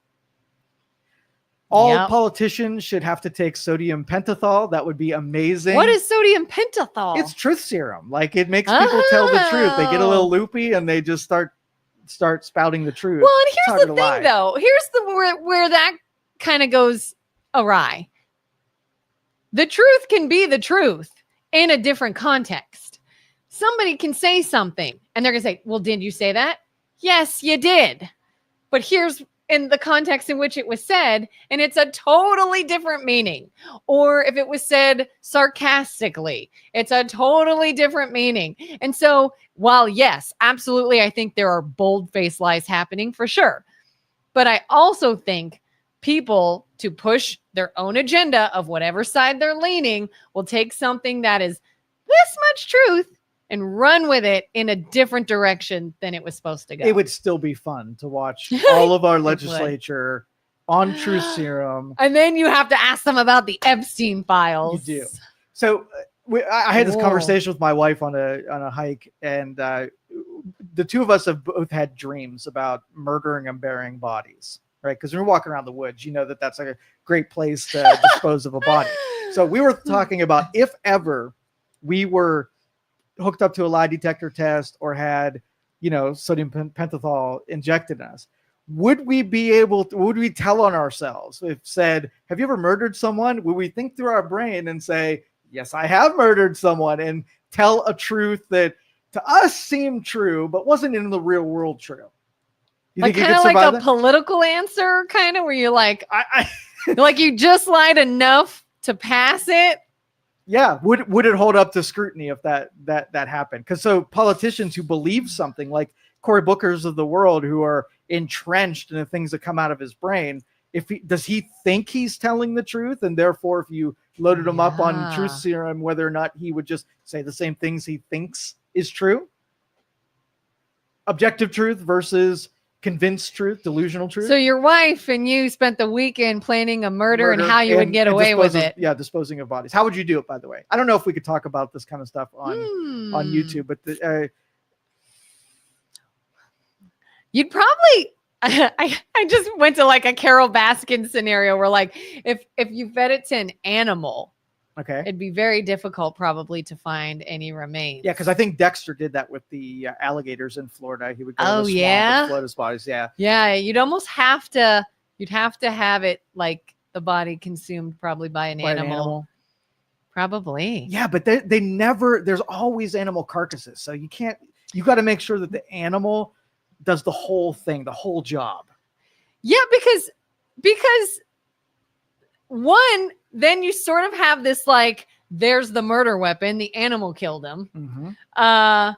All politicians should have to take sodium pentothal. That would be amazing. What is sodium pentothal? It's truth serum. Like, it makes people tell the truth. They get a little loopy and they just start spouting the truth. Well, and here's the thing, though. Here's where that kind of goes awry. The truth can be the truth in a different context. Somebody can say something and they're going to say, well, did you say that? Yes, you did. But here's in the context in which it was said, and it's a totally different meaning. Or if it was said sarcastically, it's a totally different meaning. And so, while yes, absolutely, I think there are bold-faced lies happening for sure. But I also think people, to push their own agenda of whatever side they're leaning, will take something that is this much truth and run with it in a different direction than it was supposed to go. It would still be fun to watch all of our legislature on truth serum. And then you have to ask them about the Epstein files. You do. So I had this conversation with my wife on a hike, and the two of us have both had dreams about murdering and burying bodies, right? Because when we're walking around the woods, you know that's a great place to dispose of a body. So we were talking about, if ever we were hooked up to a lie detector test or had, sodium pentothal injected in us, would we tell on ourselves? If said, have you ever murdered someone? Would we think through our brain and say, yes, I have murdered someone, and tell a truth that to us seemed true, but wasn't in the real world true? You like, kind of like a political answer, kind of, where you're like, like you just lied enough to pass it, Yeah, would it hold up to scrutiny if that happened? Because so politicians who believe something, like Cory Booker's of the world, who are entrenched in the things that come out of his brain, does he think he's telling the truth, and therefore if you loaded him up on truth serum, whether or not he would just say the same things he thinks is true? Objective truth versus convinced truth, delusional truth. So your wife and you spent the weekend planning a murder and how you would get away with it. Yeah, disposing of bodies. How would you do it, by the way? I don't know if we could talk about this kind of stuff on YouTube, but you'd probably I just went to like a Carol Baskin scenario where like if you fed it to an animal, okay, it'd be very difficult probably to find any remains. Yeah, because I think Dexter did that with the alligators in Florida. He would go to the swamp and float his bodies. Yeah, you'd almost have to have it like the body consumed probably by an animal. Probably. Yeah, but they never, there's always animal carcasses. So you got to make sure that the animal does the whole thing, the whole job. Yeah, because one, then you sort of have this like, there's the murder weapon, the animal killed him. Mm-hmm.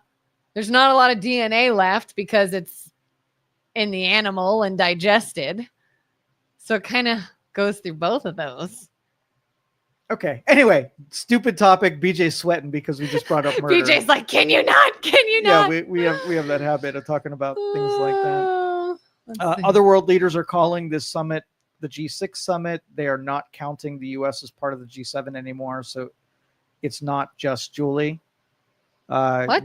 There's not a lot of DNA left because it's in the animal and digested. So it kind of goes through both of those. Okay. Anyway, stupid topic. BJ's sweating because we just brought up murder. BJ's like, can you not? Can you not? Yeah, we have that habit of talking about things like that. Other world leaders are calling this summit the G6 summit. They are not counting the U.S. as part of the G7 anymore. So it's not just Julie. What?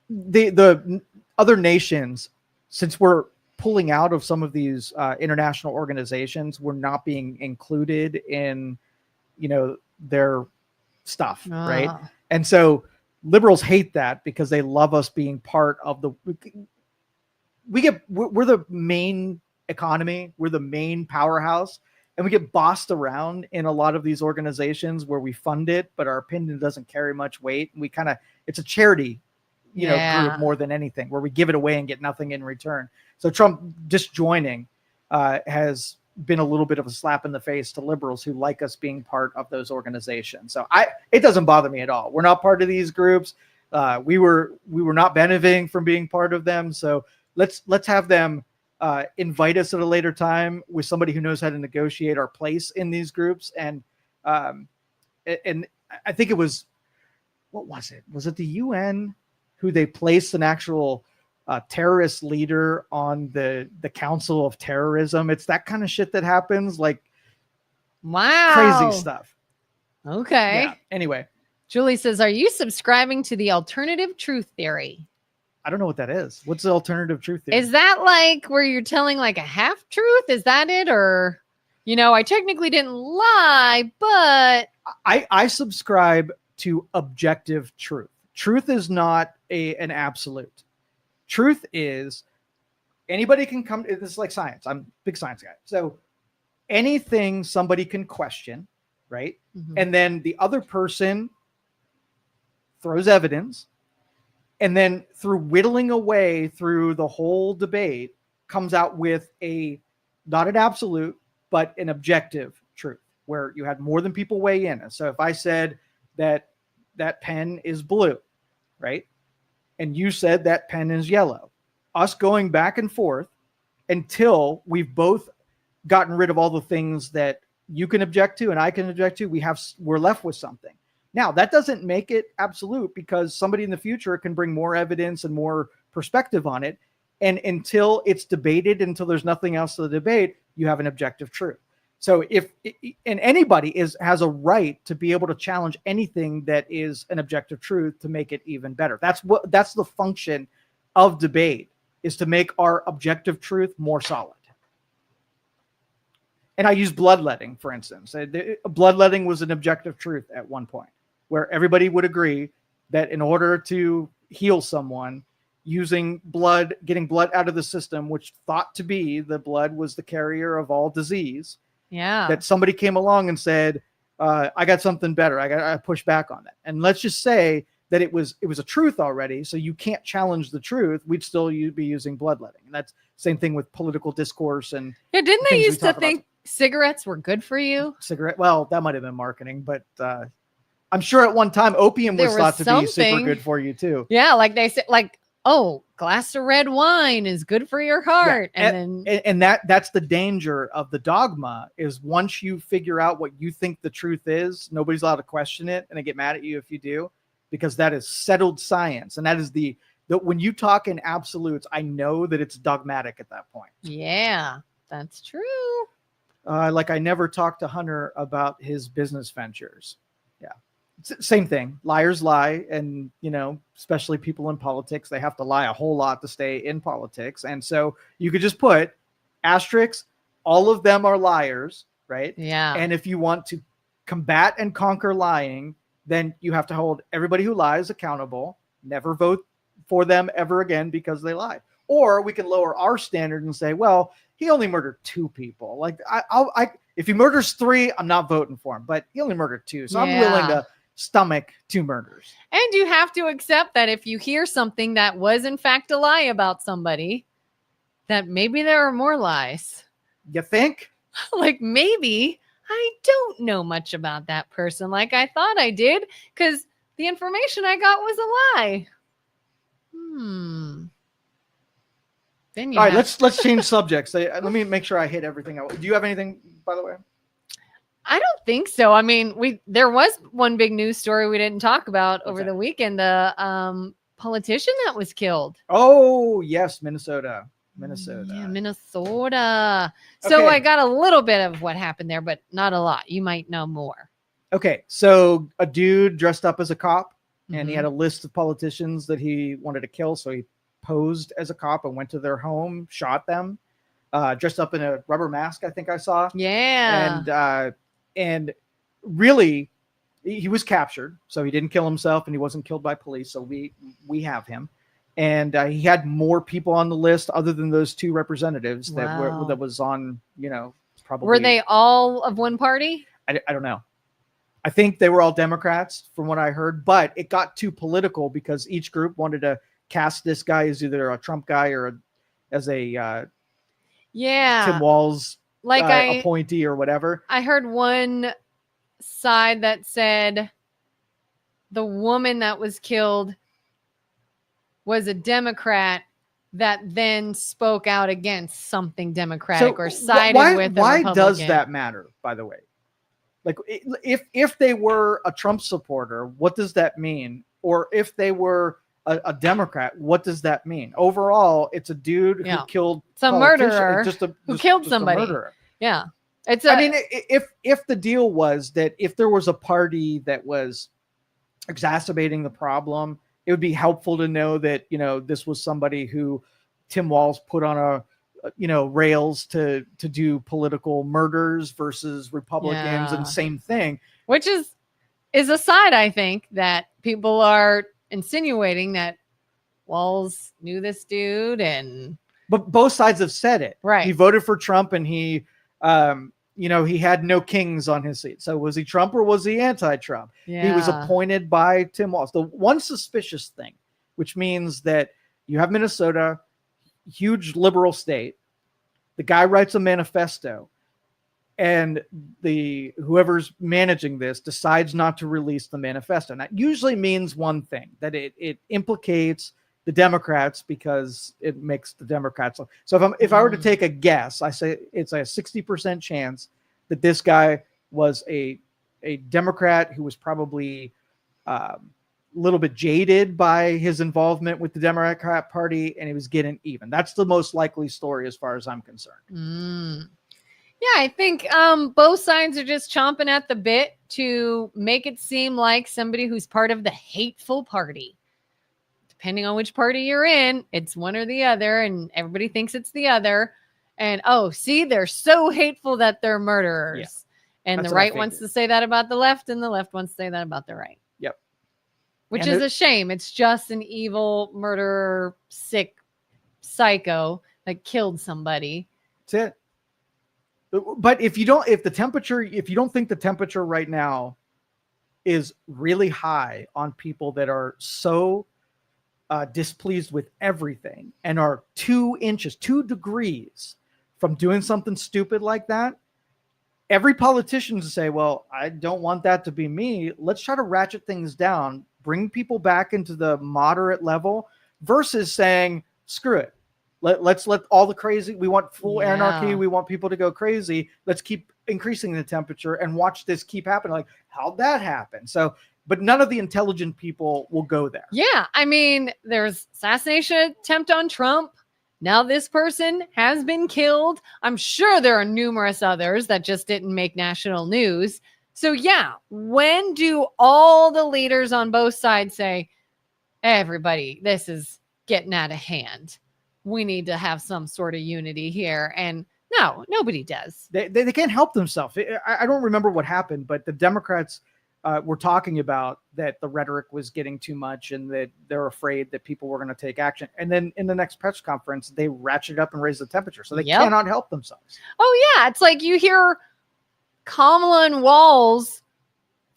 The other nations, since we're pulling out of some of these international organizations, we're not being included in, their stuff, right? And so liberals hate that because they love us being part of we're the main economy, we're the main powerhouse, and we get bossed around in a lot of these organizations where we fund it, but our opinion doesn't carry much weight. And it's a charity, group more than anything, where we give it away and get nothing in return. So Trump disjoining has been a little bit of a slap in the face to liberals who like us being part of those organizations. So it doesn't bother me at all. We're not part of these groups. We were not benefiting from being part of them. So let's have them invite us at a later time with somebody who knows how to negotiate our place in these groups. And I think it was, what was it? Was it the UN who they placed an actual terrorist leader on the Council of Terrorism? It's that kind of shit that happens, like crazy stuff. Okay. Yeah. Anyway, Julie says, are you subscribing to the alternative truth theory? I don't know what that is. What's the alternative truth theory? Is that like where you're telling like a half truth? Is that it? Or, I technically didn't lie, but I subscribe to objective truth. Truth is not an absolute. Truth is anybody can come. This is like science. I'm a big science guy. So anything somebody can question, right? Mm-hmm. And then the other person throws evidence. And then through whittling away through the whole debate comes out with not an absolute, but an objective truth where you had more than people weigh in. And so if I said that pen is blue, right? And you said that pen is yellow, us going back and forth until we've both gotten rid of all the things that you can object to and I can object to, we're left with something. Now, that doesn't make it absolute because somebody in the future can bring more evidence and more perspective on it. And until it's debated, until there's nothing else to debate, you have an objective truth. So anybody has a right to be able to challenge anything that is an objective truth to make it even better. That's the function of debate, is to make our objective truth more solid. And I use bloodletting, for instance. Bloodletting was an objective truth at one point, where everybody would agree that in order to heal someone, using blood, getting blood out of the system, which thought to be the blood was the carrier of all disease. Yeah. That somebody came along and said, I got something better. I push back on that. And let's just say that it was a truth already. So you can't challenge the truth. We'd still be using bloodletting. And that's the same thing with political discourse. And didn't they used to think cigarettes were good for you. Cigarette. Well, that might have been marketing, but I'm sure at one time opium was thought to be super good for you too. Yeah, like they said, like, oh, glass of red wine is good for your heart. Yeah. And that's the danger of the dogma, is once you figure out what you think the truth is, nobody's allowed to question it, and they get mad at you if you do, because that is settled science. And that is the when you talk in absolutes, I know that it's dogmatic at that point. Yeah, that's true. Like I never talked to Hunter about his business ventures. Yeah. Same thing. Liars lie. And, especially people in politics, they have to lie a whole lot to stay in politics. And so you could just put asterisks. All of them are liars, right? Yeah. And if you want to combat and conquer lying, then you have to hold everybody who lies accountable. Never vote for them ever again because they lied. Or we can lower our standard and say, well, he only murdered 2 people. Like if he murders 3, I'm not voting for him, but he only murdered 2. So I'm willing to stomach 2 murders. And you have to accept that if you hear something that was in fact a lie about somebody, that maybe there are more lies. You think? Like maybe I don't know much about that person like I thought I did, because the information I got was a lie. Then all right, let's change subjects. Let me make sure I hit everything out. Do you have anything, by the way? I don't think so. I mean, there was one big news story we didn't talk about over the weekend. The politician that was killed. Oh, yes, Minnesota. Yeah, Minnesota. So I got a little bit of what happened there, but not a lot. You might know more. Okay, so a dude dressed up as a cop, and he had a list of politicians that he wanted to kill. So he posed as a cop and went to their home, shot them, dressed up in a rubber mask, I think I saw. Yeah. And really, he was captured. So he didn't kill himself, and he wasn't killed by police. So we have him. And he had more people on the list other than those 2 representatives that was on, probably. Were they all of one party? I don't know. I think they were all Democrats from what I heard, but it got too political because each group wanted to cast this guy as either a Trump guy or as a Tim Walz appointee or whatever. I heard one side that said the woman that was killed was a Democrat that then spoke out against something Democratic or sided with a Republican. Why does that matter, by the way? Like, if they were a Trump supporter, what does that mean? Or if they were a Democrat, what does that mean? Overall, it's a dude who killed. It's a murderer who killed somebody. Yeah. I mean, if the deal was that if there was a party that was exacerbating the problem, it would be helpful to know that, this was somebody who Tim Walz put on a rails to do political murders versus Republicans, and same thing. Which is a side, I think, that people are insinuating that Walz knew this dude, but both sides have said it. Right. He voted for Trump, and he he had no kings on his seat. So was he Trump or was he anti-Trump? Yeah. He was appointed by Tim Walz. The one suspicious thing, which means that you have Minnesota, huge liberal state. The guy writes a manifesto, and whoever's managing this decides not to release the manifesto. And that usually means one thing, that it implicates the Democrats because it makes the Democrats. So if I were to take a guess, I say it's a 60% chance that this guy was a Democrat who was probably little bit jaded by his involvement with the Democrat Party, and he was getting even. That's the most likely story as far as I'm concerned. Yeah, I think both sides are just chomping at the bit to make it seem like somebody who's part of the hateful party. Depending on which party you're in, it's one or the other, and everybody thinks it's the other. And see, they're so hateful that they're murderers. Yeah, and the right wants to say that about the left, and the left wants to say that about the right. Yep. Which is a shame. It's just an evil, murderer, sick psycho that killed somebody. That's it. But if you don't think the temperature right now is really high on people that are so displeased with everything and are 2 degrees from doing something stupid like that, every politician to say, well, I don't want that to be me. Let's try to ratchet things down, bring people back into the moderate level versus saying, screw it. Let's let all the crazy, we want full anarchy. We want people to go crazy. Let's keep increasing the temperature and watch this keep happening. Like, how'd that happen? So, but none of the intelligent people will go there. Yeah. I mean, there's assassination attempt on Trump. Now this person has been killed. I'm sure there are numerous others that just didn't make national news. So yeah, when do all the leaders on both sides say, everybody, this is getting out of hand? We need to have some sort of unity here. And no, nobody does. They can't help themselves. I don't remember what happened, but the Democrats were talking about that the rhetoric was getting too much and that they're afraid that people were going to take action. And then in the next press conference, they ratcheted up and raised the temperature. So they cannot help themselves. Oh, yeah. It's like you hear Kamala and Walz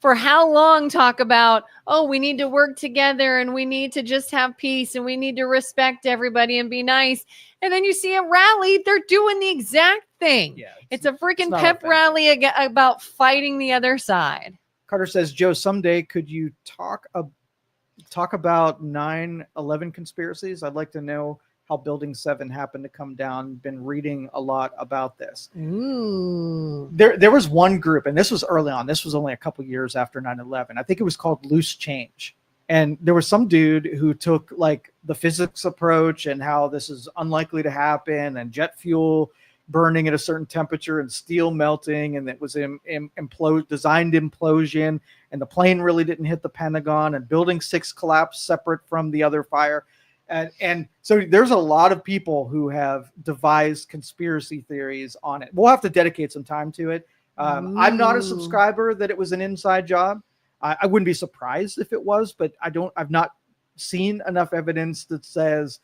for how long talk about, oh, we need to work together and we need to just have peace and we need to respect everybody and be nice. And then you see a rally, they're doing the exact thing. Yeah, it's a freaking pep rally about fighting the other side. Carter says, Joe, someday could you talk about 9/11 conspiracies? I'd like to know how Building 7 happened to come down. Been reading a lot about this. Ooh. There was one group, and this was early on. This was only a couple years after 9/11. I think it was called Loose Change. And there was some dude who took like the physics approach and how this is unlikely to happen and jet fuel burning at a certain temperature and steel melting, and it was designed implosion, and the plane really didn't hit the Pentagon, and Building 6 collapsed separate from the other fire. And so there's a lot of people who have devised conspiracy theories on it. We'll have to dedicate some time to it. I'm not a subscriber that it was an inside job. I wouldn't be surprised if it was, but I've not seen enough evidence that says,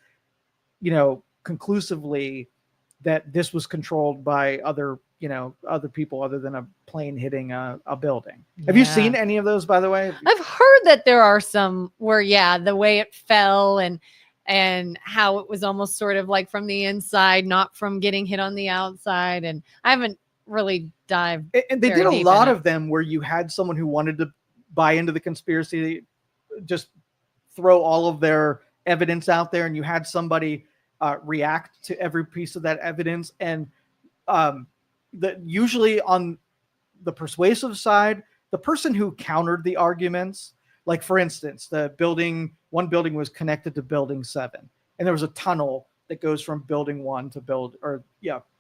conclusively that this was controlled by other people other than a plane hitting a building. Have you seen any of those, by the way? I've heard that there are some where, the way it fell and how it was almost sort of like from the inside, not from getting hit on the outside. And I haven't really dived. And they did a lot of them where you had someone who wanted to buy into the conspiracy, just throw all of their evidence out there, and you had somebody react to every piece of that evidence. And usually on the persuasive side, the person who countered the arguments, like for instance, one building was connected to Building 7, and there was a tunnel that goes from Building 1 to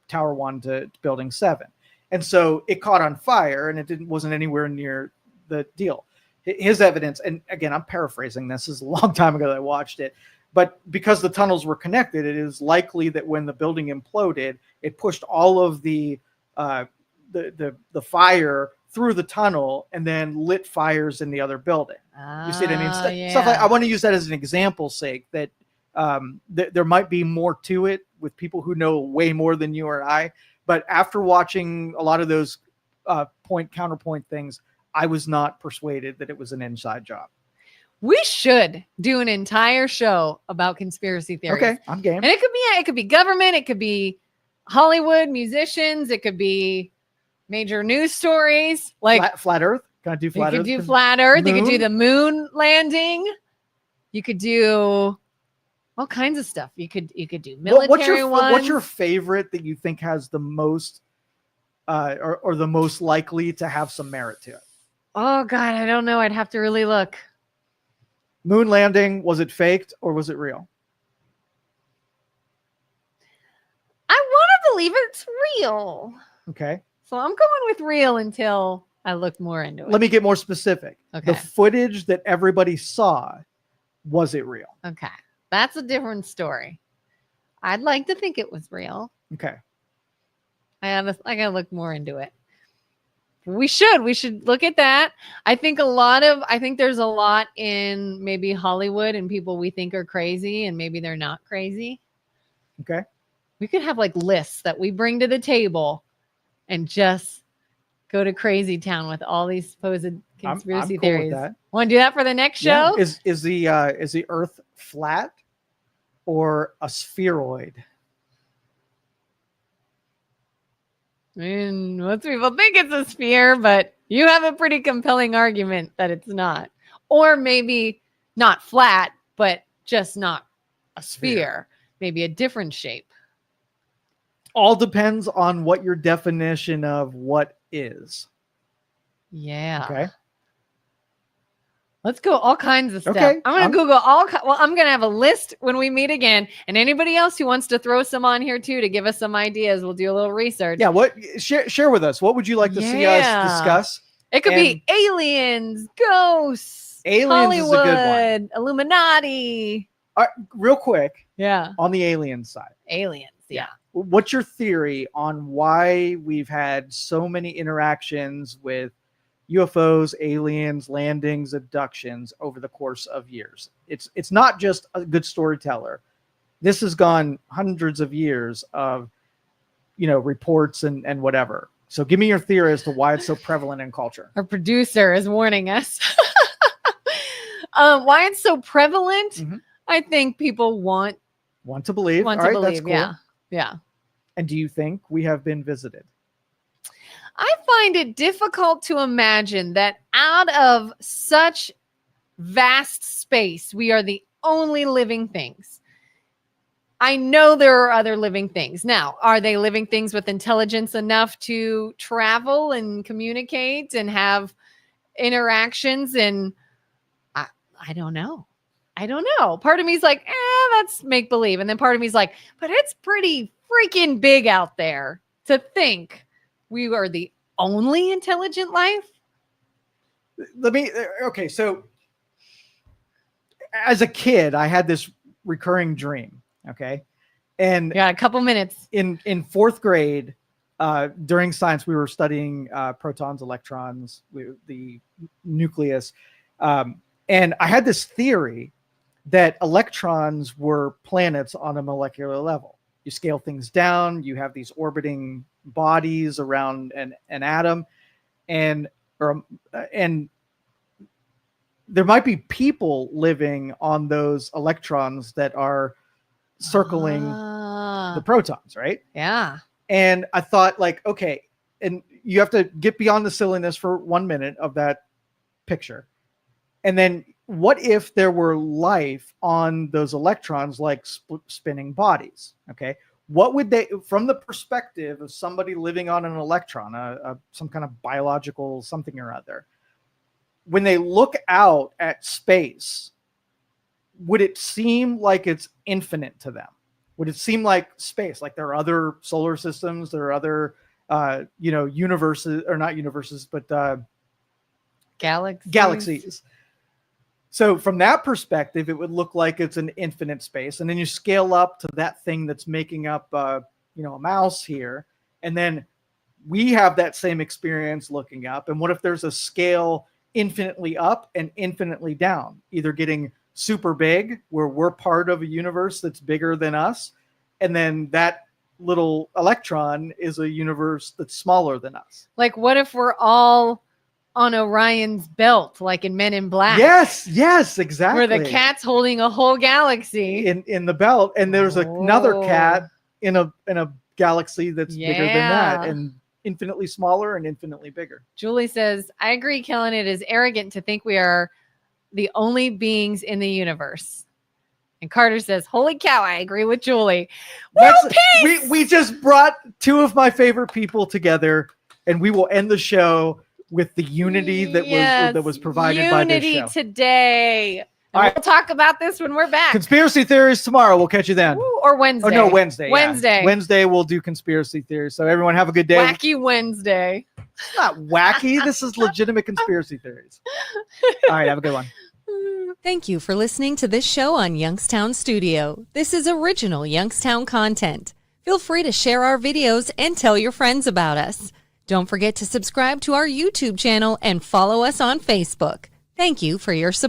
Tower 1 to Building 7. And so it caught on fire, and it wasn't anywhere near the deal. His evidence, and again, I'm paraphrasing this is a long time ago that I watched it, but because the tunnels were connected, it is likely that when the building imploded, it pushed all of the fire through the tunnel and then lit fires in the other building. You see what I mean? Stuff like, I want to use that as an example's sake, that there might be more to it with people who know way more than you or I. But after watching a lot of those counterpoint things, I was not persuaded that it was an inside job. We should do an entire show about conspiracy theories. Okay, I'm game. And it could be government, it could be Hollywood, musicians, it could be major news stories, like flat Earth. Can I do flat Earth? You could do flat Earth. You could do the moon landing. You could do all kinds of stuff. You could do military ones. What's your favorite that you think has the most, or the most likely to have some merit to it? Oh God, I don't know. I'd have to really look. Moon landing, was it faked or was it real? I want to believe it's real. Okay. So I'm going with real until I look more into it. Let me get more specific. Okay. The footage that everybody saw, was it real? Okay. That's a different story. I'd like to think it was real. Okay. I gotta look more into it. We should look at that. I think there's a lot in maybe Hollywood and people we think are crazy and maybe they're not crazy. Okay. We could have like lists that we bring to the table and just go to crazy town with all these supposed conspiracy I'm cool theories. with that. Want to do that for the next show? Yeah. Is the Earth flat or a spheroid? mean, most people think it's a sphere, but you have a pretty compelling argument that it's not. Or maybe not flat, but just not a sphere. Maybe a different shape. All depends on what your definition of what is. Yeah. Okay. Let's go all kinds of stuff. Okay. I'm going to Google I'm going to have a list when we meet again. And anybody else who wants to throw some on here too to give us some ideas, we'll do a little research. Yeah. What share with us? What would you like to see us discuss? It could be aliens, ghosts, aliens Hollywood, is a good one. Illuminati. Real quick. Yeah. On the alien side. Aliens. Yeah. What's your theory on why we've had so many interactions with UFOs, aliens, landings, abductions over the course of years? It's not just a good storyteller. This has gone hundreds of years of, reports and whatever. So give me your theory as to why it's so prevalent in culture. Our producer is warning us. Why it's so prevalent? Mm-hmm. I think people want to believe. That's cool. Yeah. And do you think we have been visited? I find it difficult to imagine that out of such vast space, we are the only living things. I know there are other living things. Now, are they living things with intelligence enough to travel and communicate and have interactions? And I don't know. Part of me is like, that's make believe. And then part of me is like, but it's pretty freaking big out there to think we are the only intelligent life. So as a kid, I had this recurring dream. Okay. And a couple minutes in fourth grade, during science, we were studying protons, electrons, the nucleus. And I had this theory that electrons were planets on a molecular level. You scale things down, you have these orbiting bodies around an atom, and there might be people living on those electrons that are circling the protons, right? Yeah. And I thought, like, okay, and you have to get beyond the silliness for 1 minute of that picture. And then what if there were life on those electrons, like spinning bodies? Okay. What would they, from the perspective of somebody living on an electron, some kind of biological something or other, when they look out at space, would it seem like it's infinite to them? Would it seem like space, like there are other solar systems, there are other, universes, or not universes, but galaxies. So from that perspective, it would look like it's an infinite space. And then you scale up to that thing that's making up, a mouse here. And then we have that same experience looking up. And what if there's a scale infinitely up and infinitely down, either getting super big, where we're part of a universe that's bigger than us, and then that little electron is a universe that's smaller than us? Like, what if we're all on Orion's belt, like in Men in Black? Yes, exactly. Where the cat's holding a whole galaxy in the belt, and there's another cat in a galaxy that's bigger than that, and infinitely smaller and infinitely bigger. Julie says, I agree, Kelin. It is arrogant to think we are the only beings in the universe. And Carter says, holy cow, I agree with Julie. We just brought two of my favorite people together, and we will end the show with the unity that was provided by this show. Unity today. All right. We'll talk about this when we're back. Conspiracy theories tomorrow. We'll catch you then. Or Wednesday. Oh, no, Wednesday. Wednesday. Yeah. Wednesday we'll do conspiracy theories. So everyone have a good day. Wacky Wednesday. It's not wacky. This is legitimate conspiracy theories. All right, have a good one. Thank you for listening to this show on Youngstown Studio. This is original Youngstown content. Feel free to share our videos and tell your friends about us. Don't forget to subscribe to our YouTube channel and follow us on Facebook. Thank you for your support.